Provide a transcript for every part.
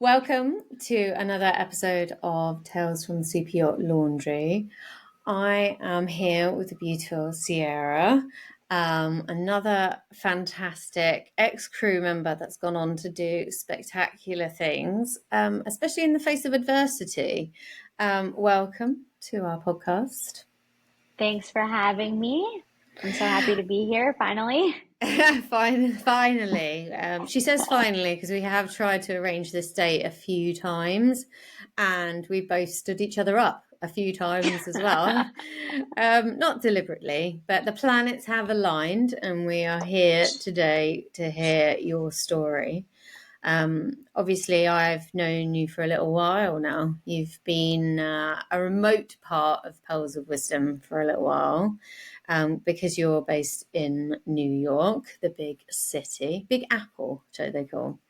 Welcome to another episode of Tales from Superyacht Laundry. I am here with the beautiful Ciara, another fantastic ex-crew member that's gone on to do spectacular things, especially in the face of adversity. Welcome to our podcast. Thanks for having me. I'm so happy to be here finally. Finally. She says finally because we have tried to arrange this date a few times and we both stood each other up a few times as well. Not deliberately, but the planets have aligned and we are here today to hear your story. Obviously, I've known you for a little while now. You've been a remote part of Pearls of Wisdom for a little while. Because you're based in New York, the big city, Big Apple, so they call.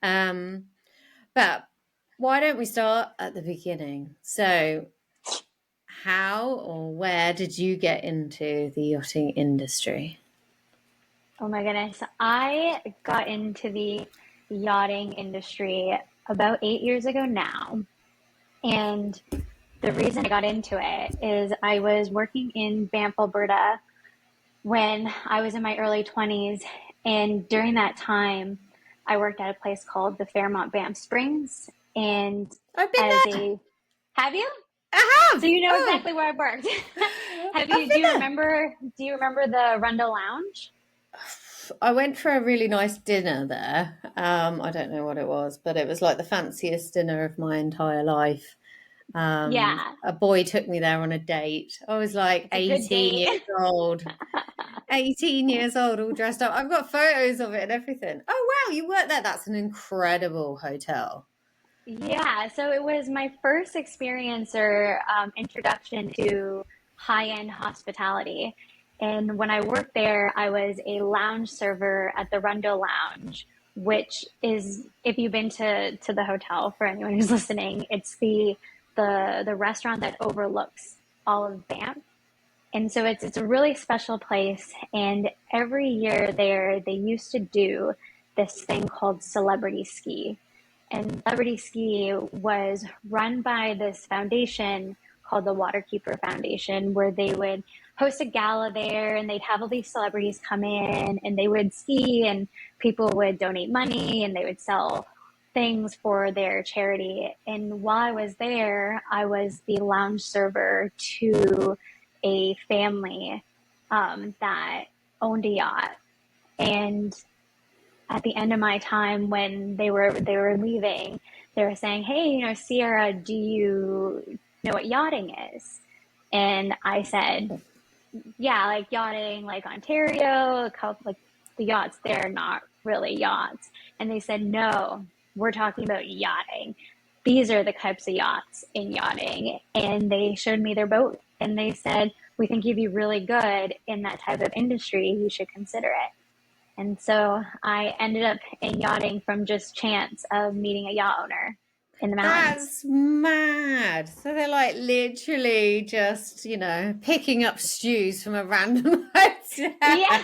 But why don't we start at the beginning? So, how or where did you get into the yachting industry? Oh my goodness. I got into the yachting industry about 8 years ago now. And the reason I got into it is I was working in Banff, Alberta when I was in my early 20s. And during that time, I worked at a place called the Fairmont Banff Springs. And I've been there. Have you? I have. So you know exactly where I've worked. Do you remember the Rundle Lounge? I went for a really nice dinner there. I don't know what it was, but it was like the fanciest dinner of my entire life. Yeah. A boy took me there on a date. I was like 18 years old. 18 years old, all dressed up. I've got photos of it and everything. Oh, wow, you worked there. That's an incredible hotel. Yeah, so it was my first experience or introduction to high-end hospitality. And when I worked there, I was a lounge server at the Rundle Lounge, which is, if you've been to the hotel, for anyone who's listening, it's the restaurant that overlooks all of Banff. And so it's a really special place. And every year there, they used to do this thing called Celebrity Ski. And Celebrity Ski was run by this foundation called the Waterkeeper Foundation, where they would host a gala there and they'd have all these celebrities come in and they would ski and people would donate money and they would sell things for their charity. And while I was there, I was the lounge server to a family that owned a yacht. And at the end of my time, when they were leaving, they were saying, "Hey, Ciara, do you know what yachting is?" And I said, "Yeah, like yachting, like Ontario, like the yachts there, not really yachts." And they said, "No, we're talking about yachting. These are the types of yachts in yachting." And they showed me their boat and they said, "We think you'd be really good in that type of industry. You should consider it." And so I ended up in yachting from just chance of meeting a yacht owner in the mountains. That's mad. So they're like literally just, picking up stews from a random hotel. Yeah.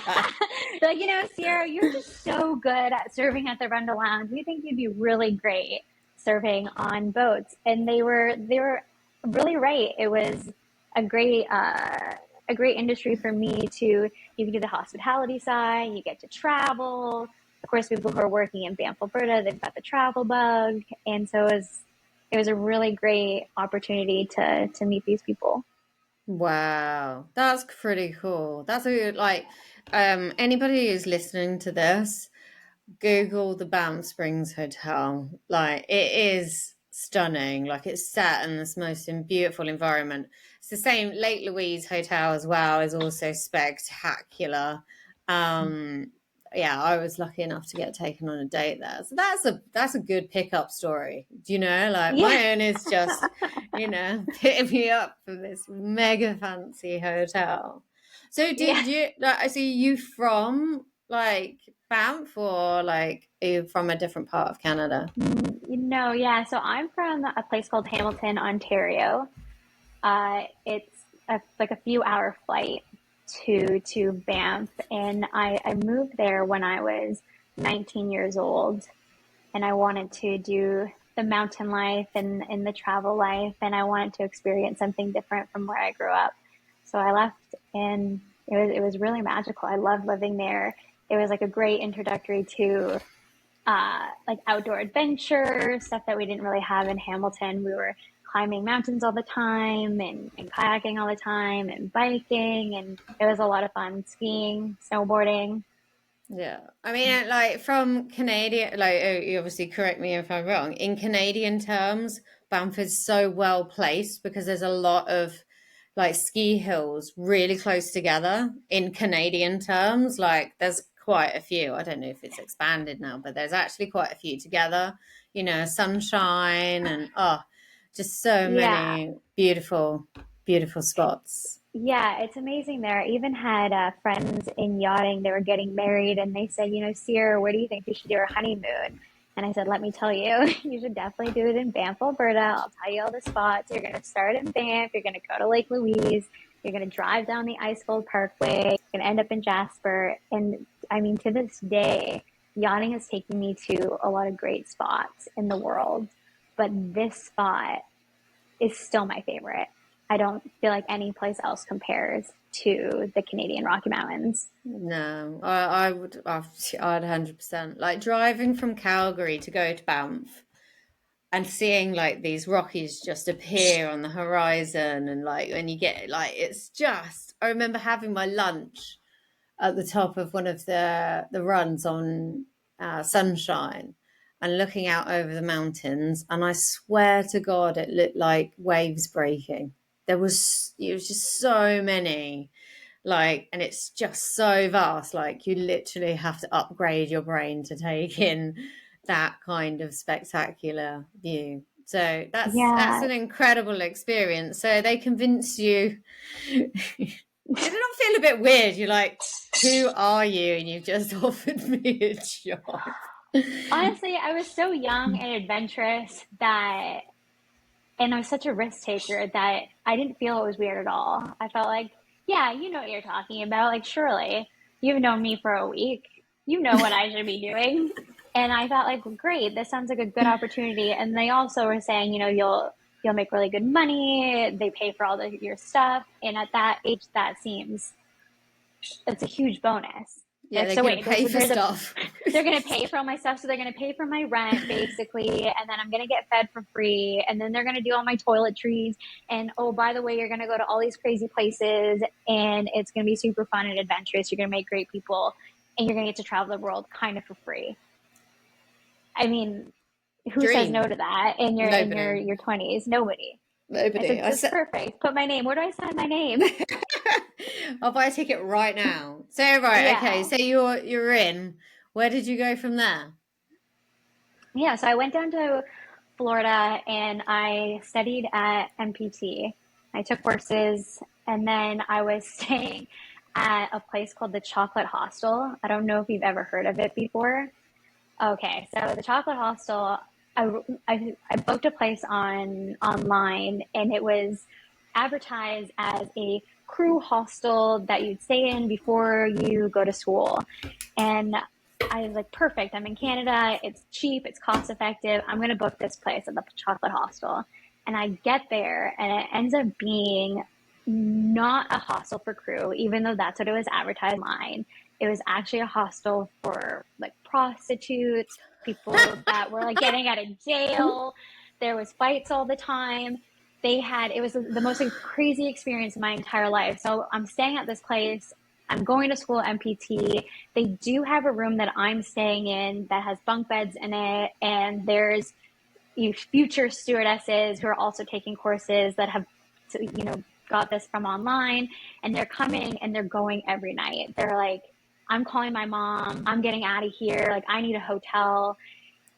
Like, Ciara, you're just so good at serving at the Rundle Lounge. We think you'd be really great serving on boats. And they were really right. It was a great industry for me you can do the hospitality side, you get to travel. Of course, people who are working in Banff, Alberta, they've got the travel bug. And so it was a really great opportunity to meet these people. Wow, that's pretty cool. That's anybody who's listening to this, Google the Banff Springs Hotel. Like, it is stunning. Like, it's set in this most beautiful environment. It's the same. Lake Louise Hotel as well is also spectacular. Yeah, I was lucky enough to get taken on a date there. So that's a good pickup story. My own is just, picking me up for this mega fancy hotel. So you from like Banff or like are you from a different part of Canada? Yeah. So I'm from a place called Hamilton, Ontario. It's like a few hour flight to Banff, and I moved there when I was 19 years old, and I wanted to do the mountain life and the travel life, and I wanted to experience something different from where I grew up. So I left, and it was really magical. I loved living there. It was like a great introductory to like outdoor adventure stuff that we didn't really have in Hamilton. We were climbing mountains all the time and kayaking all the time and biking, and it was a lot of fun. Skiing, snowboarding. Yeah. I mean, like from Canadian, like, you obviously correct me if I'm wrong. In Canadian terms, Banff is so well placed because there's a lot of like ski hills really close together in Canadian terms. Like, there's quite a few. I don't know if it's expanded now, but there's actually quite a few together. Sunshine and just so Yeah, many beautiful, beautiful spots. yeah, it's amazing there. I even had friends in yachting. They were getting married, and they said, Ciara, where do you think we should do our honeymoon? And I said, let me tell you, you should definitely do it in Banff, Alberta. I'll tell you all the spots. You're going to start in Banff. You're going to go to Lake Louise. You're going to drive down the Ice Cold Parkway. You're going to end up in Jasper. And I mean, to this day, yachting has taken me to a lot of great spots in the world. But this spot is still my favorite. I don't feel like any place else compares to the Canadian Rocky Mountains. No, I would, I'd 100%. Like driving from Calgary to go to Banff and seeing like these Rockies just appear on the horizon, and like when you get like, it's just, I remember having my lunch at the top of one of the runs on Sunshine and looking out over the mountains, and I swear to God, it looked like waves breaking. It was just so many, like, and it's just so vast, like you literally have to upgrade your brain to take in that kind of spectacular view. So that's Yeah, an incredible experience. So they convince you. Did it not feel a bit weird? You're like, who are you? And you've just offered me a job. honestly, I was so young and adventurous that, and I was such a risk taker that I didn't feel it was weird at all. I felt like, yeah, you know what you're talking about. Like, surely you've known me for a week. You know what I should be doing. And I thought, like, great, this sounds like a good opportunity. And they also were saying, you'll make really good money. They pay for all your stuff. And at that age, that seems it's a huge bonus. Yeah, Like, they're so going to wait, pay for there's a stuff. they're going to pay for all my stuff, so they're going to pay for my rent basically, and then I'm going to get fed for free, and then they're going to do all my toiletries, and oh, by the way, you're going to go to all these crazy places, and it's going to be super fun and adventurous. You're going to meet great people, and you're going to get to travel the world kind of for free. I mean, who says no to Dream. that in your Nobody. your 20s? Nobody. I Nobody. said, this is perfect. Put my name. Where do I sign my name? I'll buy a ticket right now. So right, okay. Yeah. So you're in. Where did you go from there? Yeah, so I went down to Florida and I studied at MPT. I took courses and then I was staying at a place called the Chocolate Hostel. I don't know if you've ever heard of it before. Okay, so the Chocolate Hostel, I booked a place online, and it was advertised as a crew hostel that you'd stay in before you go to school. And I was like, perfect. I'm in Canada. It's cheap. It's cost effective. I'm going to book this place at the Chocolate Hostel. And I get there, and it ends up being not a hostel for crew, even though that's what it was advertised online. It was actually a hostel for like prostitutes, people that were like getting out of jail. There was fights all the time. It was the most crazy experience of my entire life. So I'm staying at this place. I'm going to school at MPT. They do have a room that I'm staying in that has bunk beds in it, and there's future stewardesses who are also taking courses that have, got this from online, and they're coming and they're going every night. They're like, I'm calling my mom. I'm getting out of here. Like, I need a hotel.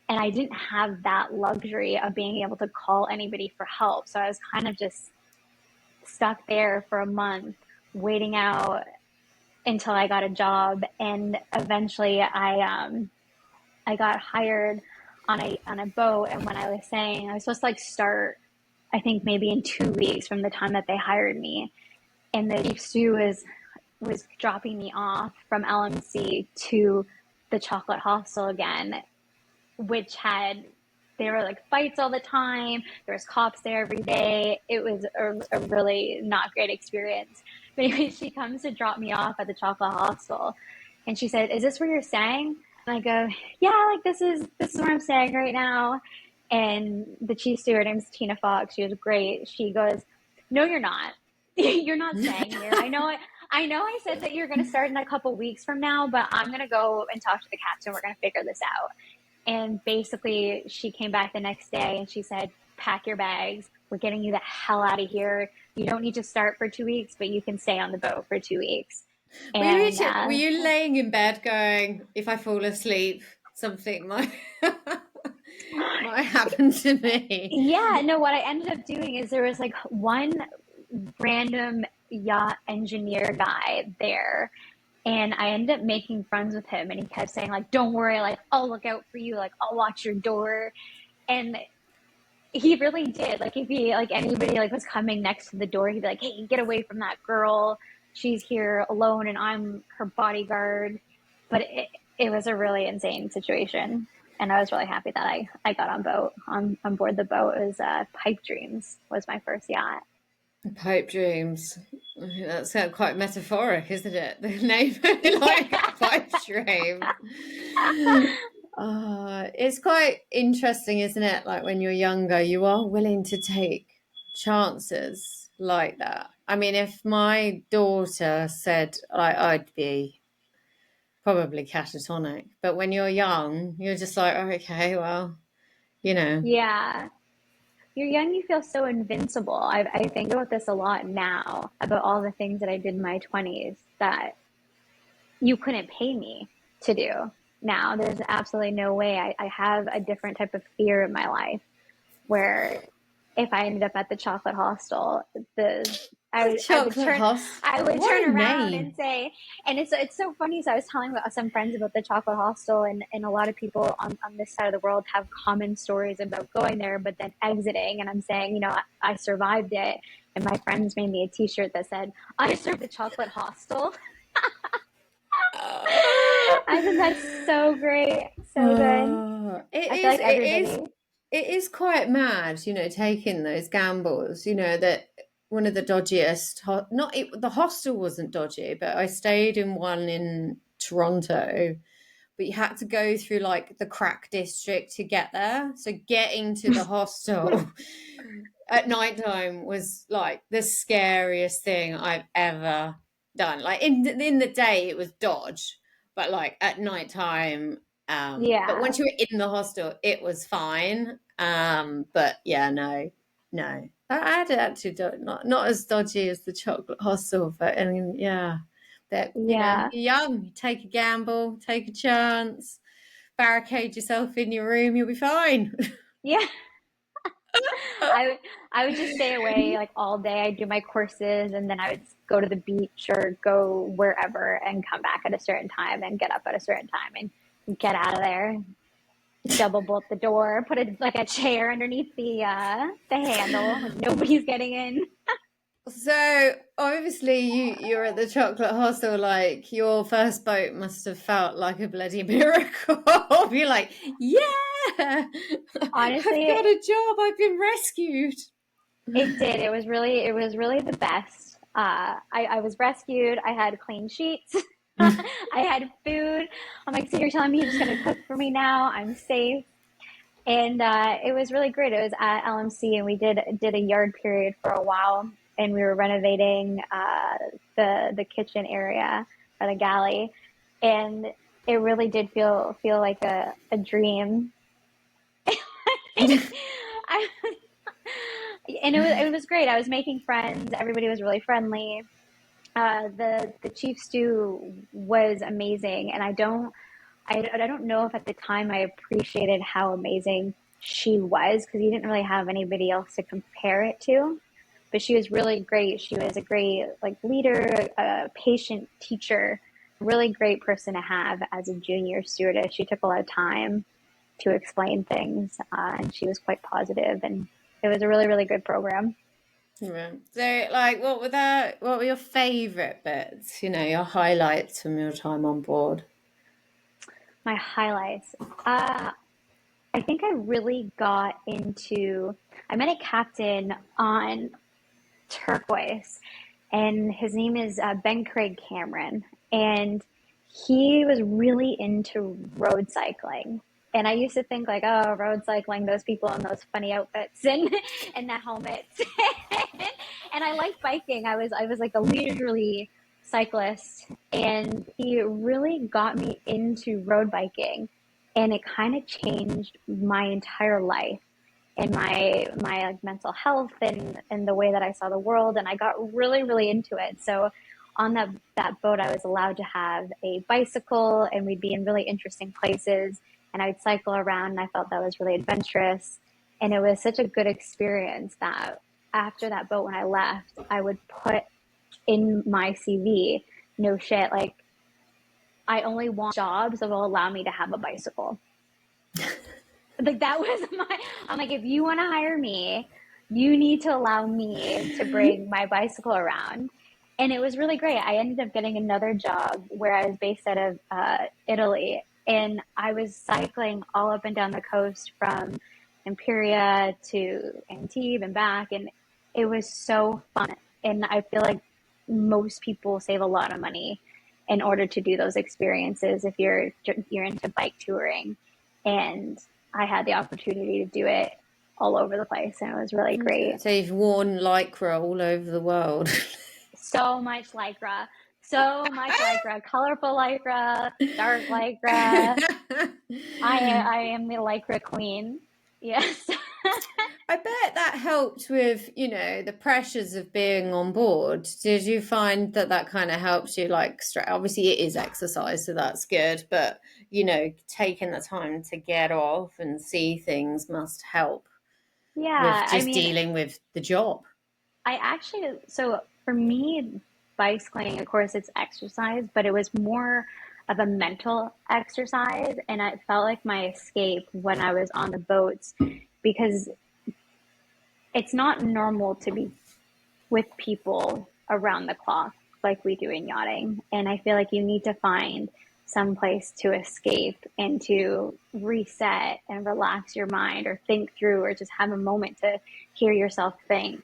And I didn't have that luxury of being able to call anybody for help. So I was kind of just stuck there for a month, waiting out until I got a job. And eventually I got hired on a boat. And when I was saying I was supposed to like start, I think maybe in 2 weeks from the time that they hired me. And the chief stew was dropping me off from LMC to the Chocolate Hostel again, which There were like fights all the time. There was cops there every day. It was a really not great experience. But anyway, she comes to drop me off at the chocolate hostel, and she said, "Is this where you're staying?" And I go, "Yeah, like this is where I'm staying right now." And the chief steward, name's Tina Fox. She was great. She goes, "No, you're not. You're not staying here. I know I said that you're going to start in a couple weeks from now, but I'm going to go and talk to the captain. We're going to figure this out." And basically, she came back the next day and she said, "Pack your bags. We're getting you the hell out of here. You don't need to start for 2 weeks, but you can stay on the boat for 2 weeks." And Were you laying in bed going, if I fall asleep, something might might happen to me? yeah, no, what I ended up doing is there was like one random yacht engineer guy there. And I ended up making friends with him, and he kept saying, like, "Don't worry, like, I'll look out for you, like, I'll watch your door." And he really did. Like, if he, like, anybody, like, was coming next to the door, he'd be like, "Hey, get away from that girl. She's here alone, and I'm her bodyguard." But it was a really insane situation. And I was really happy that I got on board the boat. It was Pipe Dreams was my first yacht. Pipe dreams. That's quite metaphoric, isn't it? The name, like Yeah. pipe dream. It's quite interesting, isn't it? Like when you're younger, you are willing to take chances like that. I mean, if my daughter said, like, I'd be probably catatonic, but when you're young, you're just like, oh, okay, well, you know. Yeah. You're young, you feel so invincible. I think about this a lot now, about all the things that I did in my 20s that you couldn't pay me to do. Now, there's absolutely no way. I have a different type of fear in my life where if I ended up at the chocolate hostel, the The I would chocolate turn house. I would What turn a around name. and say, and it's so funny. So I was telling some friends about the chocolate hostel, and a lot of people on this side of the world have common stories about going there, but then exiting. And I'm saying, I survived it, and my friends made me a T-shirt that said, "I served the chocolate hostel." I think that's so great, so good. It I feel is, like everybody, it is quite mad, taking those gambles, that one of the dodgiest, not it, the hostel wasn't dodgy, but I stayed in one in Toronto, but you had to go through like the crack district to get there. So getting to the hostel at nighttime was like the scariest thing I've ever done. Like in the day it was dodge, but like at nighttime, but yeah, once you were in the hostel, it was fine. But yeah, no, no. I had it actually not as dodgy as the chocolate hostel, but I mean, yeah, that yeah, you're young, you take a gamble, take a chance, barricade yourself in your room, you'll be fine. yeah. I would just stay away like all day. I'd do my courses, and then I would go to the beach or go wherever and come back at a certain time and get up at a certain time and get out of there. Double bolt the door, put like a chair underneath the handle. Like nobody's getting in. So obviously you're at the chocolate hostel, like your first boat must have felt like a bloody miracle. You're like, yeah, I've got Honestly, a job, I've been rescued. it did. It was really the best. I was rescued. I had clean sheets. I had food. I'm like, so you're telling me you're just gonna cook for me now? I'm safe. And it was really great. It was at LMC, and we did a yard period for a while, and we were renovating the kitchen area or the galley, and it really did feel like a dream. I, and it was great. I was making friends. Everybody was really friendly. The chief stew was amazing, and I don't know if at the time I appreciated how amazing she was because you didn't really have anybody else to compare it to. But she was really great. She was a great like leader, a patient teacher, really great person to have as a junior stewardess. She took a lot of time to explain things, and she was quite positive, and it was a really, really good program. Yeah. So like what were your favourite bits, your highlights from your time on board? My highlights. I think I really got into, I met a captain on Turquoise, and his name is Ben Craig Cameron, and he was really into road cycling. And I used to think like, oh, road cycling, those people in those funny outfits and and the helmets. And I liked biking. I was like a leisurely cyclist, and he really got me into road biking, and it kind of changed my entire life and my like mental health and the way that I saw the world, and I got really into it. So on that boat I was allowed to have a bicycle, and we'd be in really interesting places, and I'd cycle around, and I felt that was really adventurous, and it was such a good experience that after that boat, when I left, I would put in my CV, no shit, like I only want jobs that will allow me to have a bicycle. Like that was my, I'm like, if you want to hire me, you need to allow me to bring my bicycle around. And it was really great. I ended up getting another job where I was based out of Italy, and I was cycling all up and down the coast from Imperia to Antibes and back, and it was so fun. And I feel like most people save a lot of money in order to do those experiences if you're into bike touring. And I had the opportunity to do it all over the place, and it was really great. So you've worn lycra all over the world. So much lycra, so much lycra, colorful lycra, dark lycra. I am the lycra queen. Yes. I bet that helped with, the pressures of being on board. Did you find that that kind of helps you, like, obviously it is exercise, so that's good, but, taking the time to get off and see things must help with Yeah, I just mean, dealing with the job. I actually, so for me, bicycling, of course, it's exercise, but it was more of a mental exercise. And it felt like my escape when I was on the boats, because it's not normal to be with people around the clock like we do in yachting. And I feel like you need to find some place to escape and to reset and relax your mind or think through or just have a moment to hear yourself think.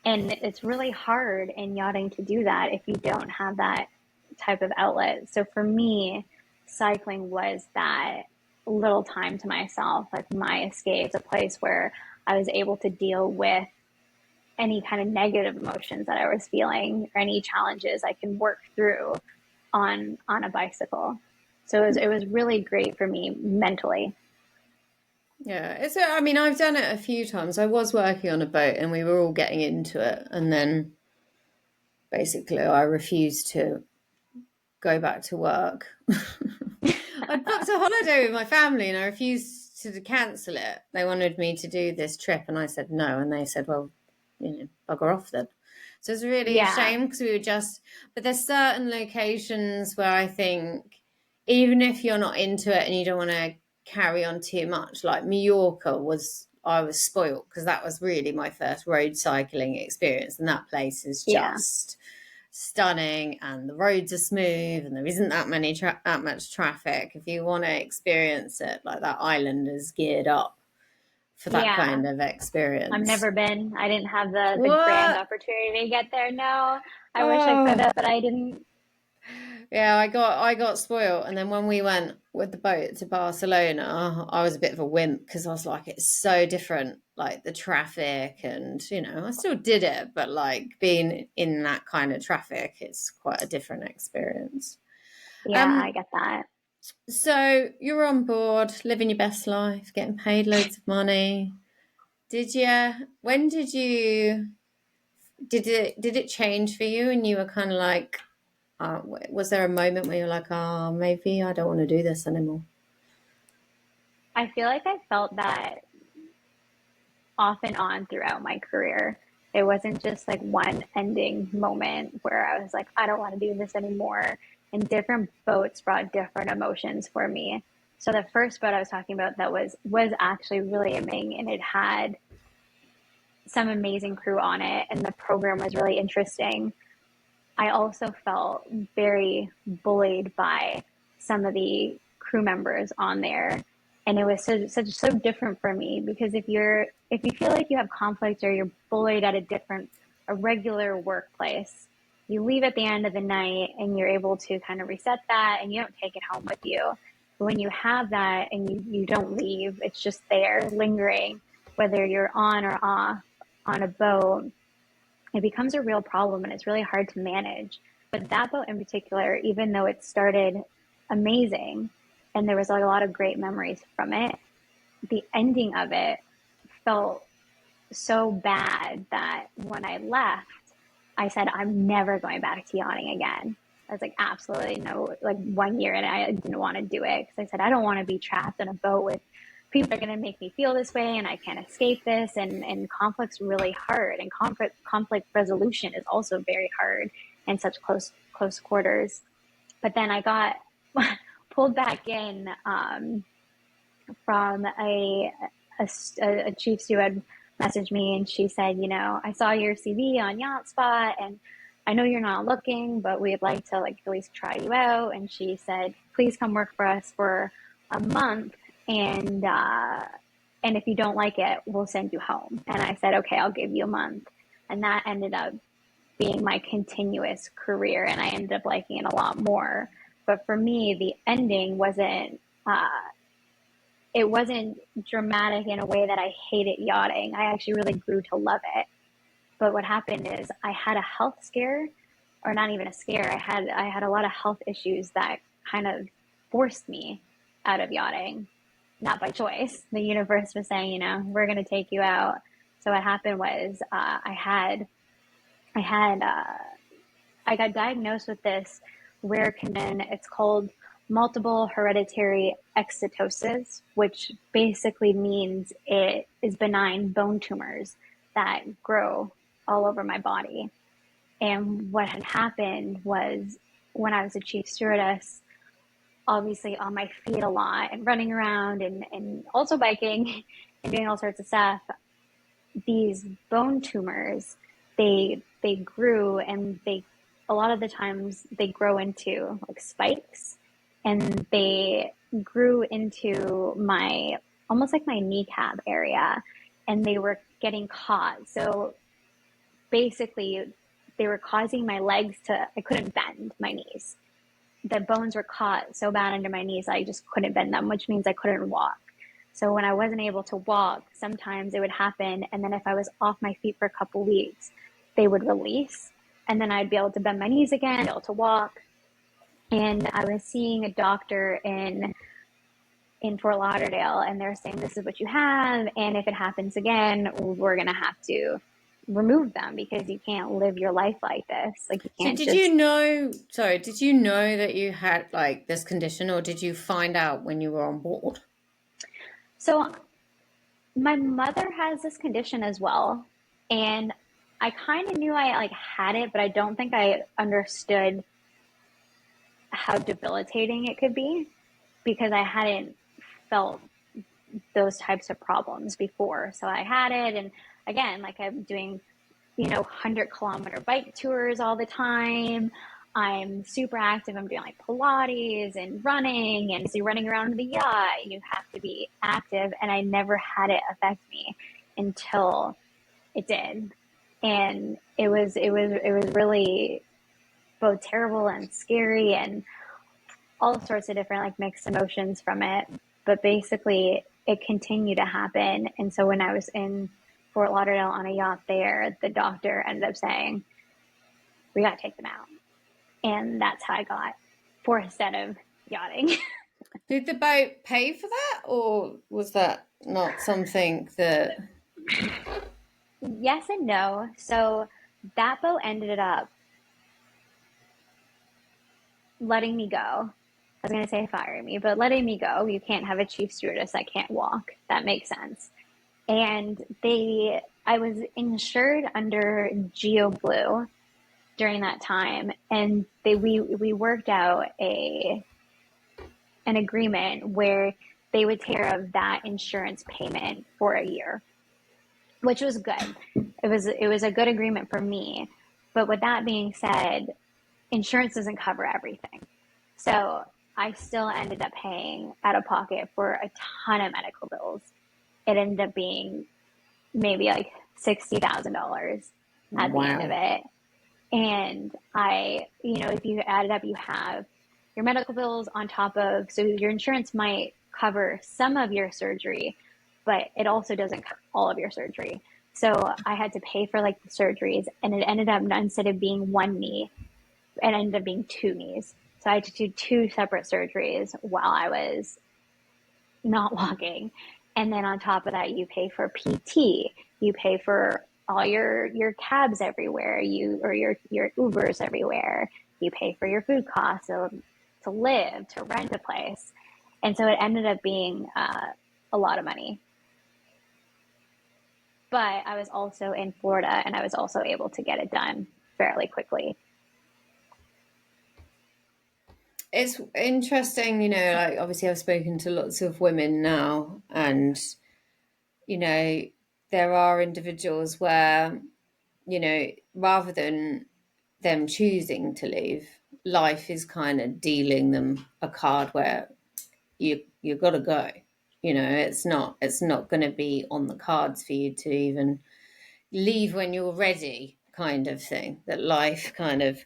And it's really hard in yachting to do that if you don't have that type of outlet. So for me, cycling was that little time to myself, like my escape, a place where I was able to deal with any kind of negative emotions that I was feeling or any challenges I can work through on a bicycle. So it was really great for me mentally. Yeah, I mean, I've done it a few times. I was working on a boat and we were all getting into it, and then basically I refused to go back to work. I'd booked a holiday with my family and I refused to cancel it. They wanted me to do this trip and I said no, and they said, well, bugger off then. So it's really a Yeah. shame because we were but there's certain locations where I think even if you're not into it and you don't want to carry on too much, like Mallorca I was spoilt because that was really my first road cycling experience, and that place is Yeah. just stunning and the roads are smooth and there isn't that much traffic. If you want to experience it, like, that island is geared up for that Yeah. kind of I've experience. never been. I didn't have the grand What? opportunity to get there. No, I wish I could Oh, have, but I didn't. yeah, I got spoiled. And then when we went with the boat to Barcelona, I was a bit of a wimp because I was like, it's so different, like the traffic, and I still did it, but like being in that kind of traffic, it's quite a different experience. Yeah, I Um, get that. so you're on board, living your best life, getting paid loads of money. Did you? When did you? Did it change for you? And you were kind of like, was there a moment where you're like, oh, maybe I don't want to do this anymore? I feel like I felt that off and on throughout my career. It wasn't just like one ending moment where I was like, I don't want to do this anymore. And different boats brought different emotions for me. So the first boat I was talking about that was actually really amazing, and it had some amazing crew on it, and the program was really interesting. I also felt very bullied by some of the crew members on there. And it was so different for me, because if you feel like you have conflict, or you're bullied at a regular workplace, you leave at the end of the night and you're able to kind of reset that, and you don't take it home with you. But when you have that and you don't leave, it's just there lingering, whether you're on or off on a boat, it becomes a real problem, and it's really hard to manage. But that boat in particular, even though it started amazing and there was like a lot of great memories from it, the ending of it felt so bad that when I left, I said, I'm never going back to yachting again. I was like, absolutely no, like 1 year, and I didn't want to do it, because I said, I don't want to be trapped in a boat with people that are going to make me feel this way, and I can't escape this. And conflict's really hard, and conflict resolution is also very hard in such close quarters. But then I got pulled back in from a chief steward messaged me, and she said, I saw your CV on YachtSpot, and I know you're not looking, but we'd like to like at least try you out. And she said, please come work for us for a month, and if you don't like it, we'll send you home. And I said, okay, I'll give you a month. And that ended up being my continuous career, and I ended up liking it a lot more. But for me, the ending it wasn't dramatic in a way that I hated yachting. I actually really grew to love it. But what happened is I had a health scare, or not even a scare. I had a lot of health issues that kind of forced me out of yachting, not by choice. The universe was saying, we're going to take you out. So what happened was I got diagnosed with this rare condition. It's called multiple hereditary excitosis, which basically means it is benign bone tumors that grow all over my body. And what had happened was, when I was a chief stewardess, obviously on my feet a lot and running around and also biking and doing all sorts of stuff, these bone tumors, they grew, and a lot of the times they grow into like spikes, and they grew into almost like my kneecap area, and they were getting caught. So basically they were causing my legs I couldn't bend my knees. The bones were caught so bad under my knees, I just couldn't bend them, which means I couldn't walk. So when I wasn't able to walk, sometimes it would happen. And then if I was off my feet for a couple weeks, they would release. And then I'd be able to bend my knees again, be able to walk. And I was seeing a doctor in Fort Lauderdale, and they're saying, this is what you have. And if it happens again, we're going to have to remove them, because you can't live your life like this. Like, you can't. So did you know that you had like this condition, or did you find out when you were on board? So my mother has this condition as well. And I kind of knew I like had it, but I don't think I understood how debilitating it could be, because I hadn't felt those types of problems before. So I had it, and again, like, I'm doing 100-kilometer bike tours all the time. I'm super active. I'm doing like Pilates and running, and so you're running around the yacht. You have to be active, and I never had it affect me until it did. And it was really both terrible and scary, and all sorts of different like mixed emotions from it. But basically it continued to happen. And so when I was in Fort Lauderdale on a yacht there, the doctor ended up saying, we got to take them out. And that's how I got forced out of yachting. Did the boat pay for that, or was that not something that... Yes and no. So that boat ended up letting me go. I was going to say firing me, but letting me go. You can't have a chief stewardess that can't walk. That makes sense. And I was insured under GeoBlue during that time, and we worked out an agreement where they would take care of that insurance payment for a year, which was good. It was a good agreement for me. But with that being said, insurance doesn't cover everything. So I still ended up paying out of pocket for a ton of medical bills. It ended up being maybe like $60,000 at the end of Wow. it. And if you add it up, you have your medical bills on top of, so your insurance might cover some of your surgery, but it also doesn't cover all of your surgery. So I had to pay for like the surgeries, and it ended up, instead of being one knee, it ended up being two knees. So I had to do two separate surgeries while I was not walking. And then on top of that, you pay for PT, you pay for all your cabs everywhere, your Ubers everywhere, you pay for your food costs, so to live, to rent a place. And so it ended up being a lot of money. But I was also in Florida, and I was also able to get it done fairly quickly. It's interesting, like obviously I've spoken to lots of women now, and you know, there are individuals where, rather than them choosing to leave, life is kind of dealing them a card where you got to go. It's not going to be on the cards for you to even leave when you're ready, kind of thing. That life kind of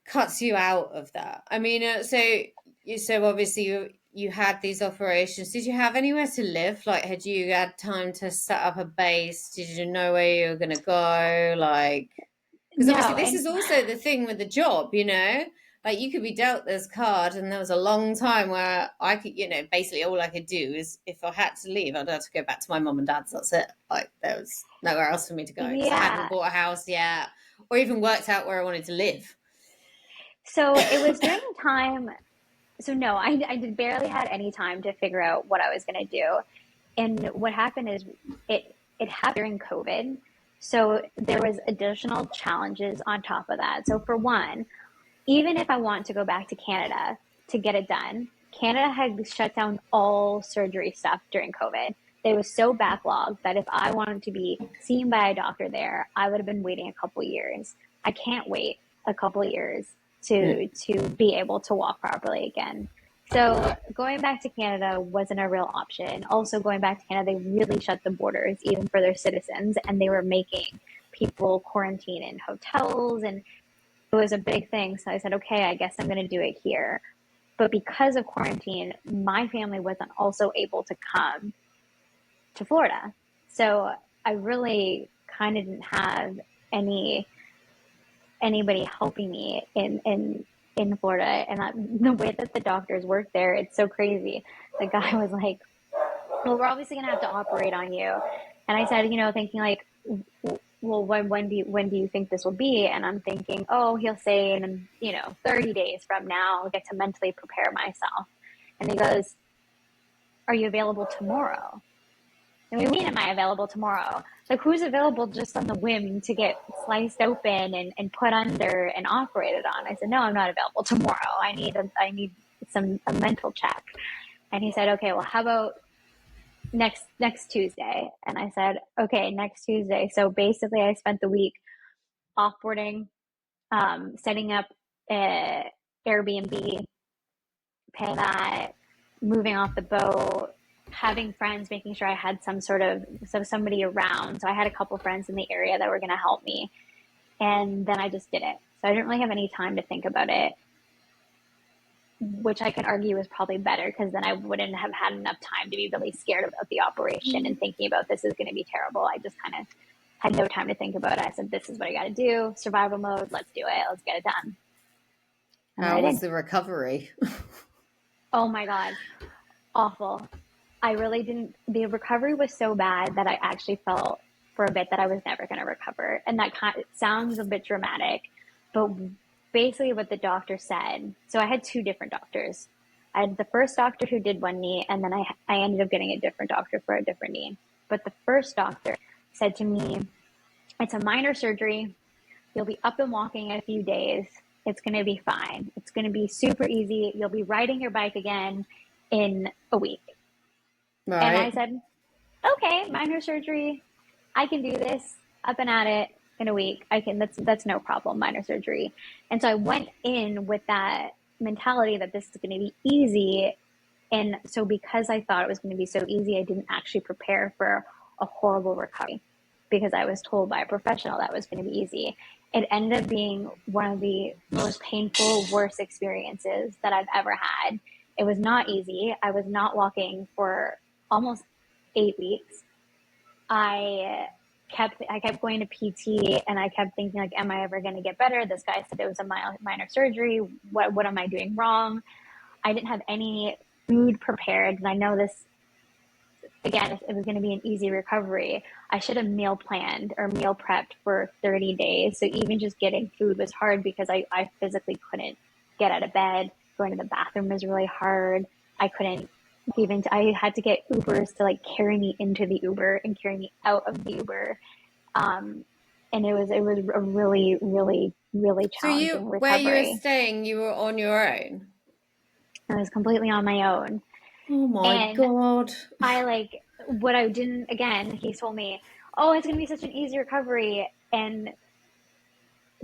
cuts you out of that. I mean, so obviously you had these operations. Did you have anywhere to live? Like, had you had time to set up a base? Did you know where you were going to go? Like, because No, obviously this and is also the thing with the job, like you could be dealt this card, and there was a long time where I could, basically all I could do is if I had to leave, I'd have to go back to my mom and dad's. That's it. Like there was nowhere else for me to go because I hadn't yeah. bought a house yet or even worked out where I wanted to live. So it was during the time. So no, I did barely had any time to figure out what I was going to do. And what happened is it happened during COVID. So there was additional challenges on top of that. So for one, even if I want to go back to Canada to get it done, Canada had shut down all surgery stuff during COVID. It was so backlogged that if I wanted to be seen by a doctor there, I would have been waiting a couple years. I can't wait a couple years to be able to walk properly again. So going back to Canada wasn't a real option. Also, going back to Canada, they really shut the borders even for their citizens, and they were making people quarantine in hotels, and it was a big thing. So I said, okay, I guess I'm going to do it here. But because of quarantine, my family wasn't also able to come to Florida. So I really kind of didn't have anybody helping me in Florida. And the way that the doctors work there, it's so crazy. The guy was like, well, we're obviously going to have to operate on you. And I said, thinking like, well, when do you think this will be? And I'm thinking, oh, he'll say in 30 days from now, I'll get to mentally prepare myself. And he goes, are you available tomorrow? And we mean, am I available tomorrow? Like, who's available just on the whim to get sliced open and put under and operated on? I said, no, I'm not available tomorrow. I need a mental check. And he said, okay, well, how about next Tuesday? And I said, okay, next Tuesday. So basically I spent the week offboarding, setting up a Airbnb, paying that, moving off the boat, having friends, making sure I had somebody around. So I had a couple friends in the area that were going to help me. And then I just did it. So I didn't really have any time to think about it, which I can argue was probably better, because then I wouldn't have had enough time to be really scared about the operation and thinking about this is going to be terrible. I just kind of had no time to think about it. I said, this is what I got to do. Survival mode. Let's do it. Let's get it done. And then How I was did. the recovery? Oh my God. Awful. I really didn't. The recovery was so bad that I actually felt for a bit that I was never going to recover. And that it sounds a bit dramatic, but basically what the doctor said. So I had two different doctors. I had the first doctor who did one knee, and then I ended up getting a different doctor for a different knee. But the first doctor said to me, it's a minor surgery. You'll be up and walking in a few days. It's going to be fine. It's going to be super easy. You'll be riding your bike again in a week. And I Right. said, okay, minor surgery. I can do this, up and at it in a week. That's no problem, minor surgery. And so I went in with that mentality that this is going to be easy. And so because I thought it was going to be so easy, I didn't actually prepare for a horrible recovery because I was told by a professional that was going to be easy. It ended up being one of the most painful, worst experiences that I've ever had. It was not easy. I was not walking for almost 8 weeks. I kept going to PT, and I kept thinking, like, am I ever going to get better? This guy said it was a minor surgery. What am I doing wrong? I didn't have any food prepared, and I know this, again, if it was going to be an easy recovery, I should have meal planned or meal prepped for 30 days. So even just getting food was hard because I physically couldn't get out of bed. Going to the bathroom was really hard. I couldn't even, I had to get Ubers to like carry me into the Uber and carry me out of the Uber. Um, and it was a really, really, really So challenging where you were recovery. staying, you were on your own? I was completely on my own. Oh my And God. I like what I didn't, again, he told me, oh, it's going to be such an easy recovery. And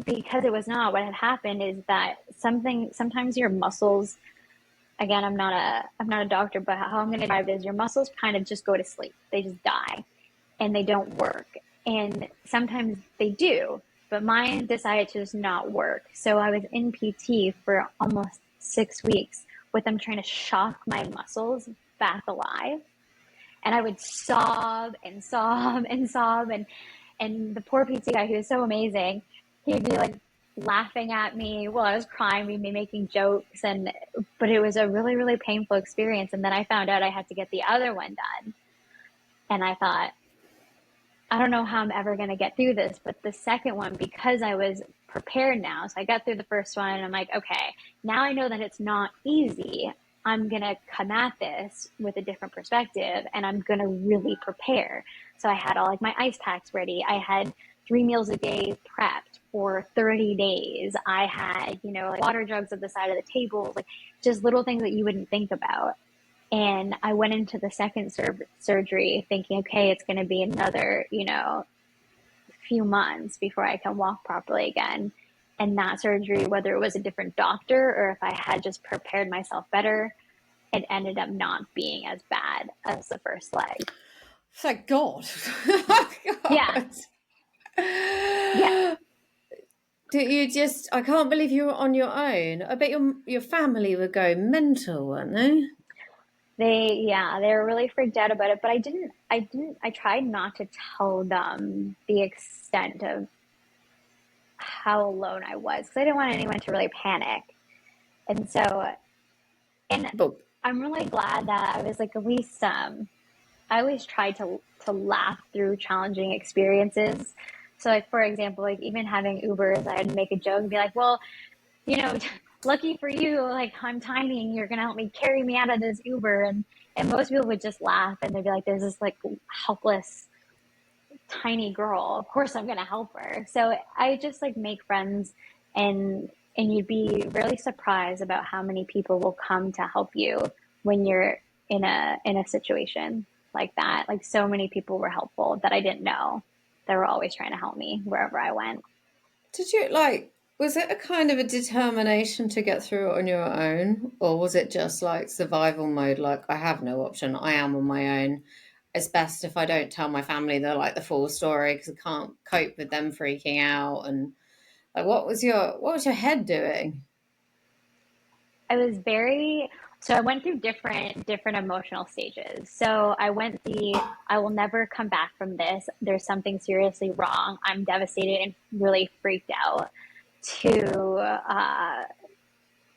because it was not, what had happened is that sometimes your muscles, again, I'm not a doctor, but how I'm going to describe it is your muscles kind of just go to sleep. They just die and they don't work. And sometimes they do, but mine decided to just not work. So I was in PT for almost 6 weeks with them trying to shock my muscles back alive, and I would sob and sob and sob, and the poor PT guy, he was so amazing. He'd be like laughing at me while I was crying, we'd be making jokes, and but it was a really, really painful experience. And then I found out I had to get the other one done, and I thought, I don't know how I'm ever going to get through this, but the second one, because I was prepared now, so I got through the first one and I'm like, okay, now I know that it's not easy. I'm going to come at this with a different perspective and I'm going to really prepare. So I had all like my ice packs ready. I had 3 meals a day prepped for 30 days. I had, like water jugs at the side of the table, like just little things that you wouldn't think about. And I went into the second surgery thinking, okay, it's going to be another, few months before I can walk properly again. And that surgery, whether it was a different doctor or if I had just prepared myself better, it ended up not being as bad as the first leg. Thank God. Yeah. Yeah. God. I can't believe you were on your own. I bet your family were going mental, weren't they? They were really freaked out about it, but I tried not to tell them the extent of how alone I was because I didn't want anyone to really panic. And so, and But I'm really glad that I was like, at least, I always try to laugh through challenging experiences. So like, for example, like even having Ubers, I'd make a joke and be like, well, you know, lucky for you, like I'm tiny and you're going to help me carry me out of this Uber. And most people would just laugh and they'd be like, there's this like helpless tiny girl. Of course I'm going to help her. So I just like make friends, and you'd be really surprised about how many people will come to help you when you're in a situation like that. Like so many people were helpful that I didn't know. They were always trying to help me wherever I went. did you was it a kind of a determination to get through it on your own? Or was it just like survival mode? Like, I have no option. I am on my own. It's best if I don't tell my family the full story because I can't cope with them freaking out. And like, what was your head doing? I was very, so I went through different emotional stages. So I went the I will never come back from this. There's something seriously wrong. I'm devastated and really freaked out to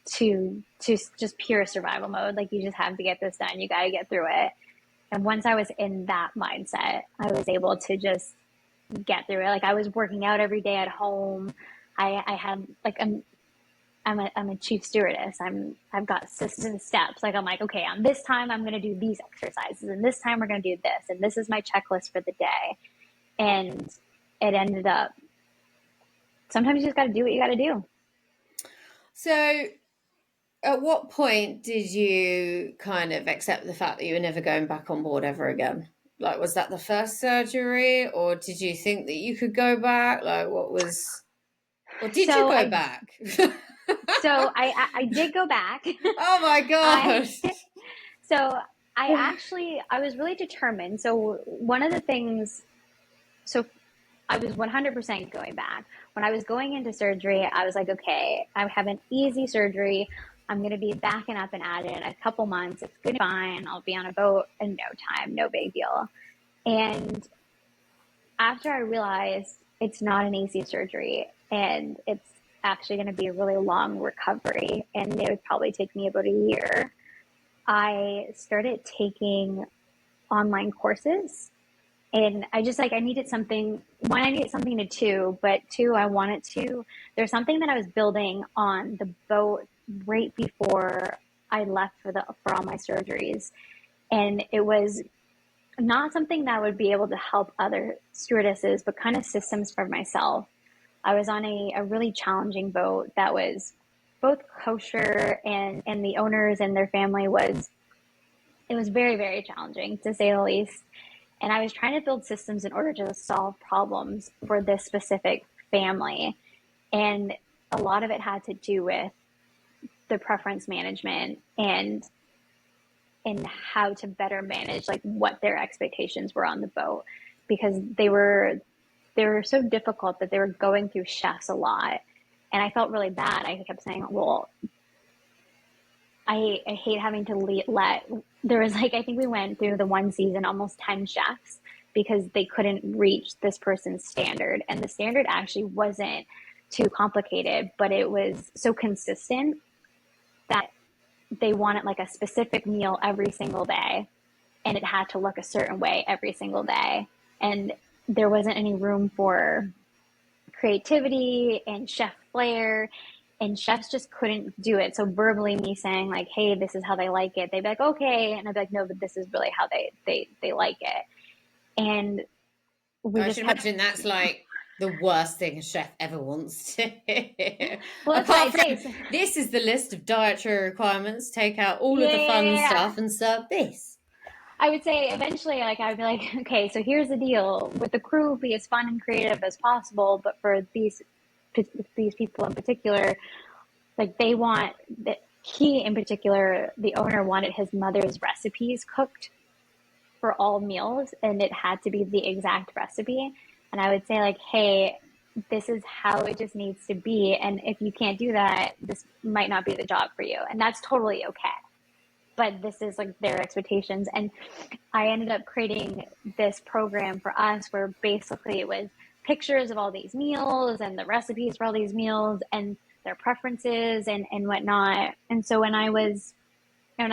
to just pure survival mode. Like you just have to get this done. You got to get through it. And once I was in that mindset, I was able to just get through it. Like I was working out every day at home. I had like I'm a chief stewardess. I've got systems steps. Like I'm like, okay, on this time I'm going to do these exercises, and this time we're going to do this, and this is my checklist for the day. And it ended up. Sometimes you just got to do what you got to do. So, at what point did you kind of accept the fact that you were never going back on board ever again? Like, was that the first surgery, or did you think that you could go back? Like, what was? Or did you So go I back? I did go back. Oh my I gosh. so I was really determined. So one of the things so I was 100% going back. When I was going into surgery, I was like, okay, I have an easy surgery. I'm going to be backing up and at it in a couple months. It's going to be fine. I'll be on a boat in no time, no big deal. And after I realized it's not an easy surgery and it's actually going to be a really long recovery and it would probably take me about a year, I started taking online courses. And I just like, I needed something, one, I needed something to do, but two, I wanted to, there's something that I was building on the boat right before I left for all my surgeries. And it was not something that would be able to help other stewardesses, but kind of systems for myself. I was on a really challenging boat that was both kosher and the owners and their family was, it was very, very challenging to say the least. And I was trying to build systems in order to solve problems for this specific family. And a lot of it had to do with the preference management and how to better manage like what their expectations were on the boat because they were so difficult that they were going through chefs a lot. And I felt really bad. I kept saying, well, I hate having to let, there was like, I think we went through the one season, almost 10 chefs because they couldn't reach this person's standard. And the standard actually wasn't too complicated, but it was so consistent that they wanted like a specific meal every single day and it had to look a certain way every single day. And there wasn't any room for creativity and chef flair and chefs just couldn't do it. So verbally me saying like, hey, this is how they like it, they'd be like, okay. And I'd be like, no, but this is really how they like it. And we I just should kept, imagine that's like the worst thing a chef ever wants to hear. well, that's what Apart I'd say. from So, this is the list of dietary requirements, take out all of yeah, the yeah, fun yeah, yeah. stuff and serve this. I would say eventually, like, I'd be like, okay, so here's the deal with the crew, be as fun and creative as possible. But for these people in particular, like they want that he in particular, the owner wanted his mother's recipes cooked for all meals and it had to be the exact recipe. And I would say like, hey, this is how it just needs to be. And if you can't do that, this might not be the job for you. And that's totally okay. But this is like their expectations. And I ended up creating this program for us where basically it was pictures of all these meals and the recipes for all these meals and their preferences and whatnot. And so when I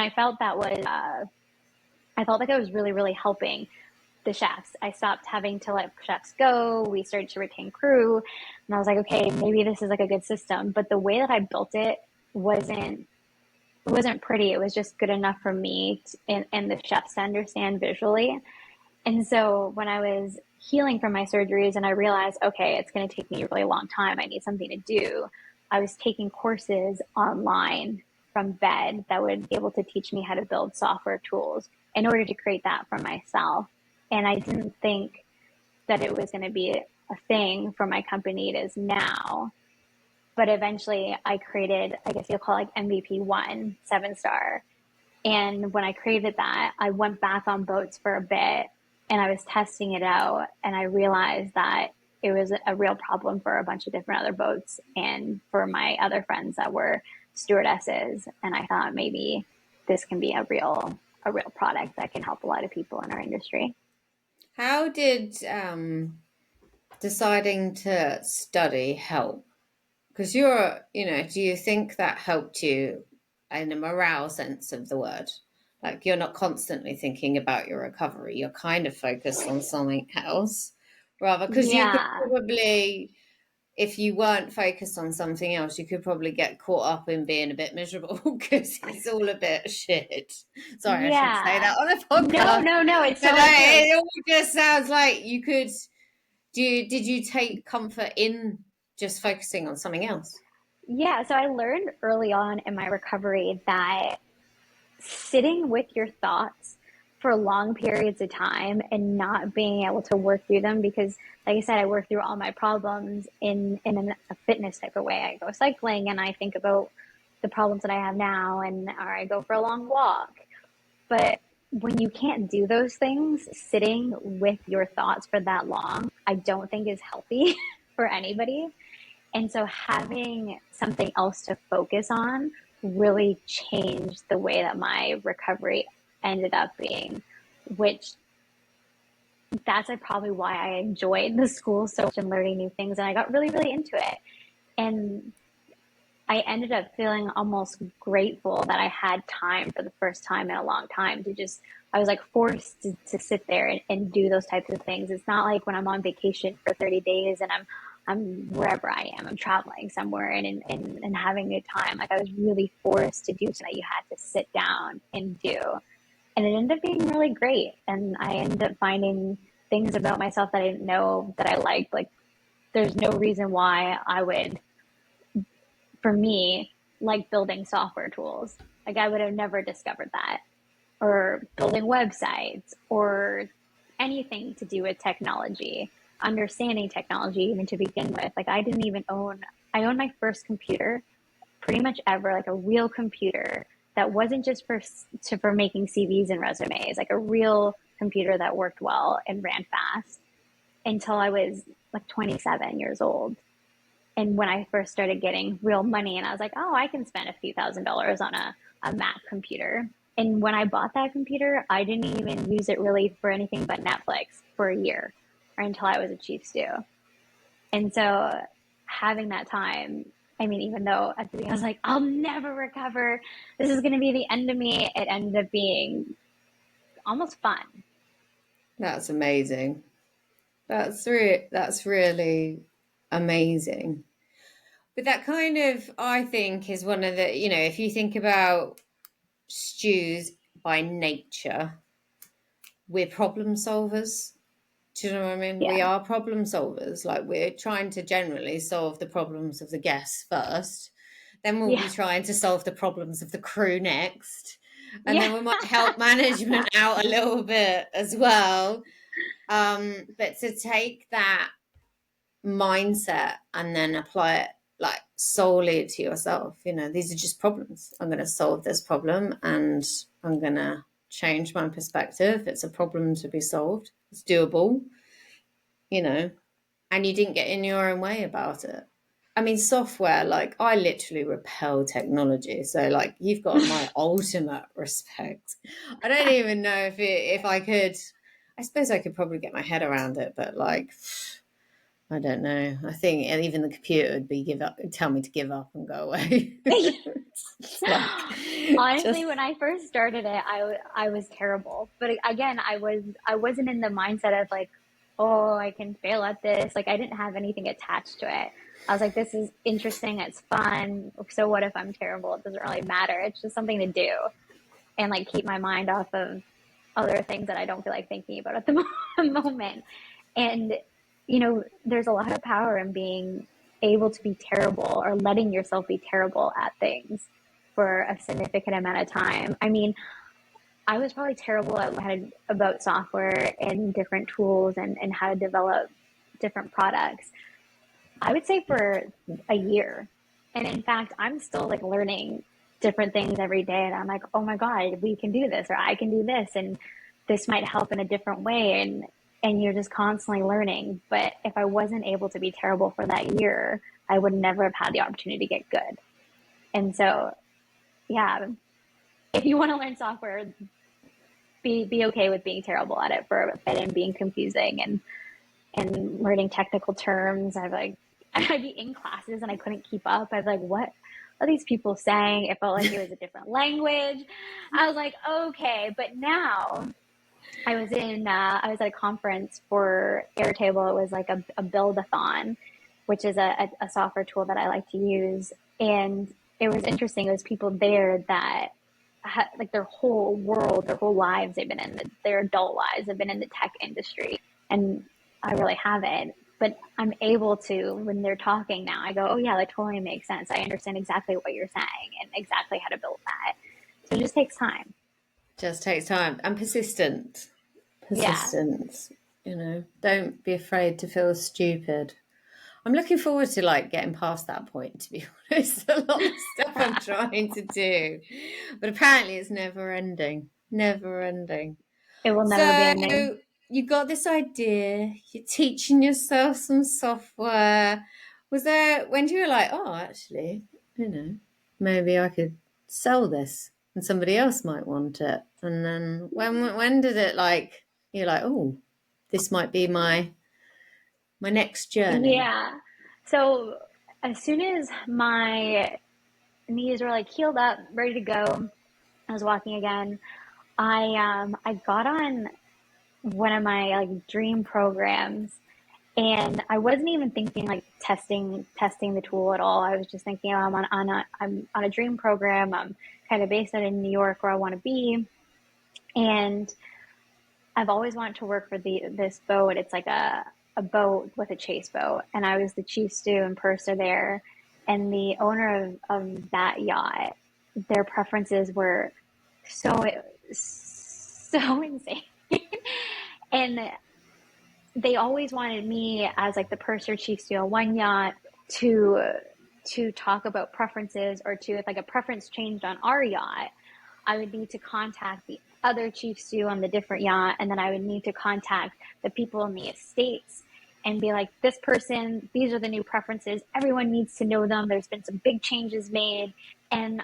felt that was, I felt like I was really, really helping the chefs. I stopped having to let chefs go. We started to retain crew. And I was like, okay, maybe this is like a good system. But the way that I built it wasn't it wasn't pretty. It was just good enough for me and the chefs to understand visually. And so when I was healing from my surgeries and I realized, okay, it's going to take me a really long time, I need something to do, I was taking courses online from bed that would be able to teach me how to build software tools in order to create that for myself. And I didn't think that it was going to be a thing for my company it is now. But eventually I created, I guess you'll call it like MVP1, 7-star. And when I created that, I went back on boats for a bit and I was testing it out. And I realized that it was a real problem for a bunch of different other boats and for my other friends that were stewardesses. And I thought maybe this can be a real product that can help a lot of people in our industry. How did deciding to study help? Because do you think that helped you in a morale sense of the word? Like you're not constantly thinking about your recovery, you're kind of focused on something else rather, because you could Yeah. probably, if you weren't focused on something else, you could probably get caught up in being a bit miserable because it's all a bit shit. Sorry, I should say Yeah. that on a No, podcast. no, no. It's But totally true. it all just sounds like you could. Did you take comfort in just focusing on something else? Yeah. So I learned early on in my recovery that sitting with your thoughts for long periods of time and not being able to work through them because, like I said, I work through all my problems in a fitness type of way. I go cycling and I think about the problems that I have now, and or I go for a long walk. But when you can't do those things, sitting with your thoughts for that long, I don't think is healthy for anybody. And so having something else to focus on really changed the way that my recovery ended up being, which that's like probably why I enjoyed the school so much and learning new things. And I got really, really into it. And I ended up feeling almost grateful that I had time for the first time in a long time to just, I was like forced to sit there and do those types of things. It's not like when I'm on vacation for 30 days and I'm wherever I am, I'm traveling somewhere and having a good time. Like I was really forced to do something that you had to sit down and do. And it ended up being really great. And I ended up finding things about myself that I didn't know that I liked. Like there's no reason why I would, for me, like building software tools. Like I would have never discovered that, or building websites, or anything to do with technology, understanding technology even to begin with. Like I didn't even I owned my first computer pretty much ever, like a real computer that wasn't just for making CVs and resumes, like a real computer that worked well and ran fast until I was like 27 years old. And when I first started getting real money and I was like, oh, I can spend a few $1,000s on a Mac computer. And when I bought that computer, I didn't even use it really for anything but Netflix for a year or until I was a chief stew. And so having that time, I mean, even though at the beginning I was like, I'll never recover, this is going to be the end of me, it ended up being almost fun. That's amazing. That's really amazing. But that kind of, I think, is one of the, if you think about stews by nature, we're problem solvers. Do you know what I mean? We Yeah. are problem solvers. Like we're trying to generally solve the problems of the guests first. Then we'll be Yeah. trying to solve the problems of the crew next. And Yeah. then we might help management out a little bit as well. But to take that mindset and then apply it like solely to yourself, these are just problems. I'm going to solve this problem and I'm going to change my perspective. It's a problem to be solved. It's doable, and you didn't get in your own way about it. I mean, software, like I literally repel technology. So like you've got my ultimate respect. I don't even know if I could, I suppose I could probably get my head around it, but like, I don't know. I think even the computer would tell me to give up and go away. It's like, Honestly, just, when I first started it, I was terrible. But again, I wasn't in the mindset of like, oh, I can fail at this. Like I didn't have anything attached to it. I was like, this is interesting. It's fun. So what if I'm terrible? It doesn't really matter. It's just something to do and like keep my mind off of other things that I don't feel like thinking about at the moment. And there's a lot of power in being able to be terrible or letting yourself be terrible at things for a significant amount of time. I mean, I was probably terrible about software and different tools and how to develop different products. I would say for a year. And in fact, I'm still like learning different things every day. And I'm like, oh my God, we can do this, or I can do this. And this might help in a different way. And you're just constantly learning. But if I wasn't able to be terrible for that year, I would never have had the opportunity to get good. And so, yeah, if you want to learn software, be okay with being terrible at it for a bit and being confusing and learning technical terms. I'd be in classes and I couldn't keep up. I was like, what are these people saying? It felt like it was a different language. I was like, okay. But now I was at a conference for Airtable. It was like a build-a-thon, which is a software tool that I like to use. And it was interesting. It was people there that like their whole world, their whole lives, their adult lives have been in the tech industry. And I really haven't. But I'm able to, when they're talking now, I go, oh yeah, that totally makes sense. I understand exactly what you're saying and exactly how to build that. So it just takes time. Just takes time and Yeah, persistence. Don't be afraid to feel stupid. I'm looking forward to like getting past that point, to be honest. A lot of the stuff I'm trying to do, but apparently it's never ending, never ending. it will never be So ending. you got this idea, you're teaching yourself some software. Was there when you were like, oh, actually, maybe I could sell this and somebody else might want it? And then when did it like you're like, oh, this might be my next journey? Yeah. So as soon as my knees were like healed up, ready to go, I was walking again. I got on one of my like dream programs, and I wasn't even thinking like testing the tool at all. I was just thinking, oh, I'm on a dream program. I'm kind of based out in New York where I want to be, and I've always wanted to work for this boat. It's like a boat with a chase boat, and I was the chief stew and purser there, and the owner of that yacht. Their preferences were so so insane. And they always wanted me as like the purser chief stew on one yacht to talk about preferences, or to if like a preference changed on our yacht, I would need to contact the other chief stew on the different yacht, and then I would need to contact the people in the estates and be like, this person, these are the new preferences, everyone needs to know them, there's been some big changes made. And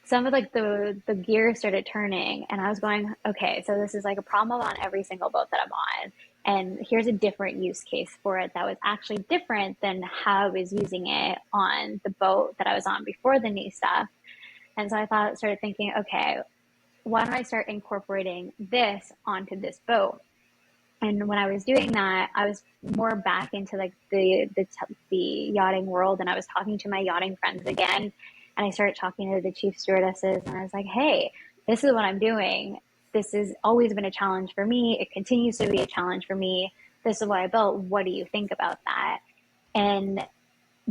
some of like the gears started turning, and I was going, okay, so this is like a problem on every single boat that I'm on, and here's a different use case for it that was actually different than how I was using it on the boat that I was on before the new stuff. And so started thinking, okay, why don't I start incorporating this onto this boat? And when I was doing that, I was more back into like the yachting world, and I was talking to my yachting friends again, and I started talking to the chief stewardesses, and I was like, hey, this is what I'm doing. This has always been a challenge for me. It continues to be a challenge for me. This is what I built. What do you think about that? And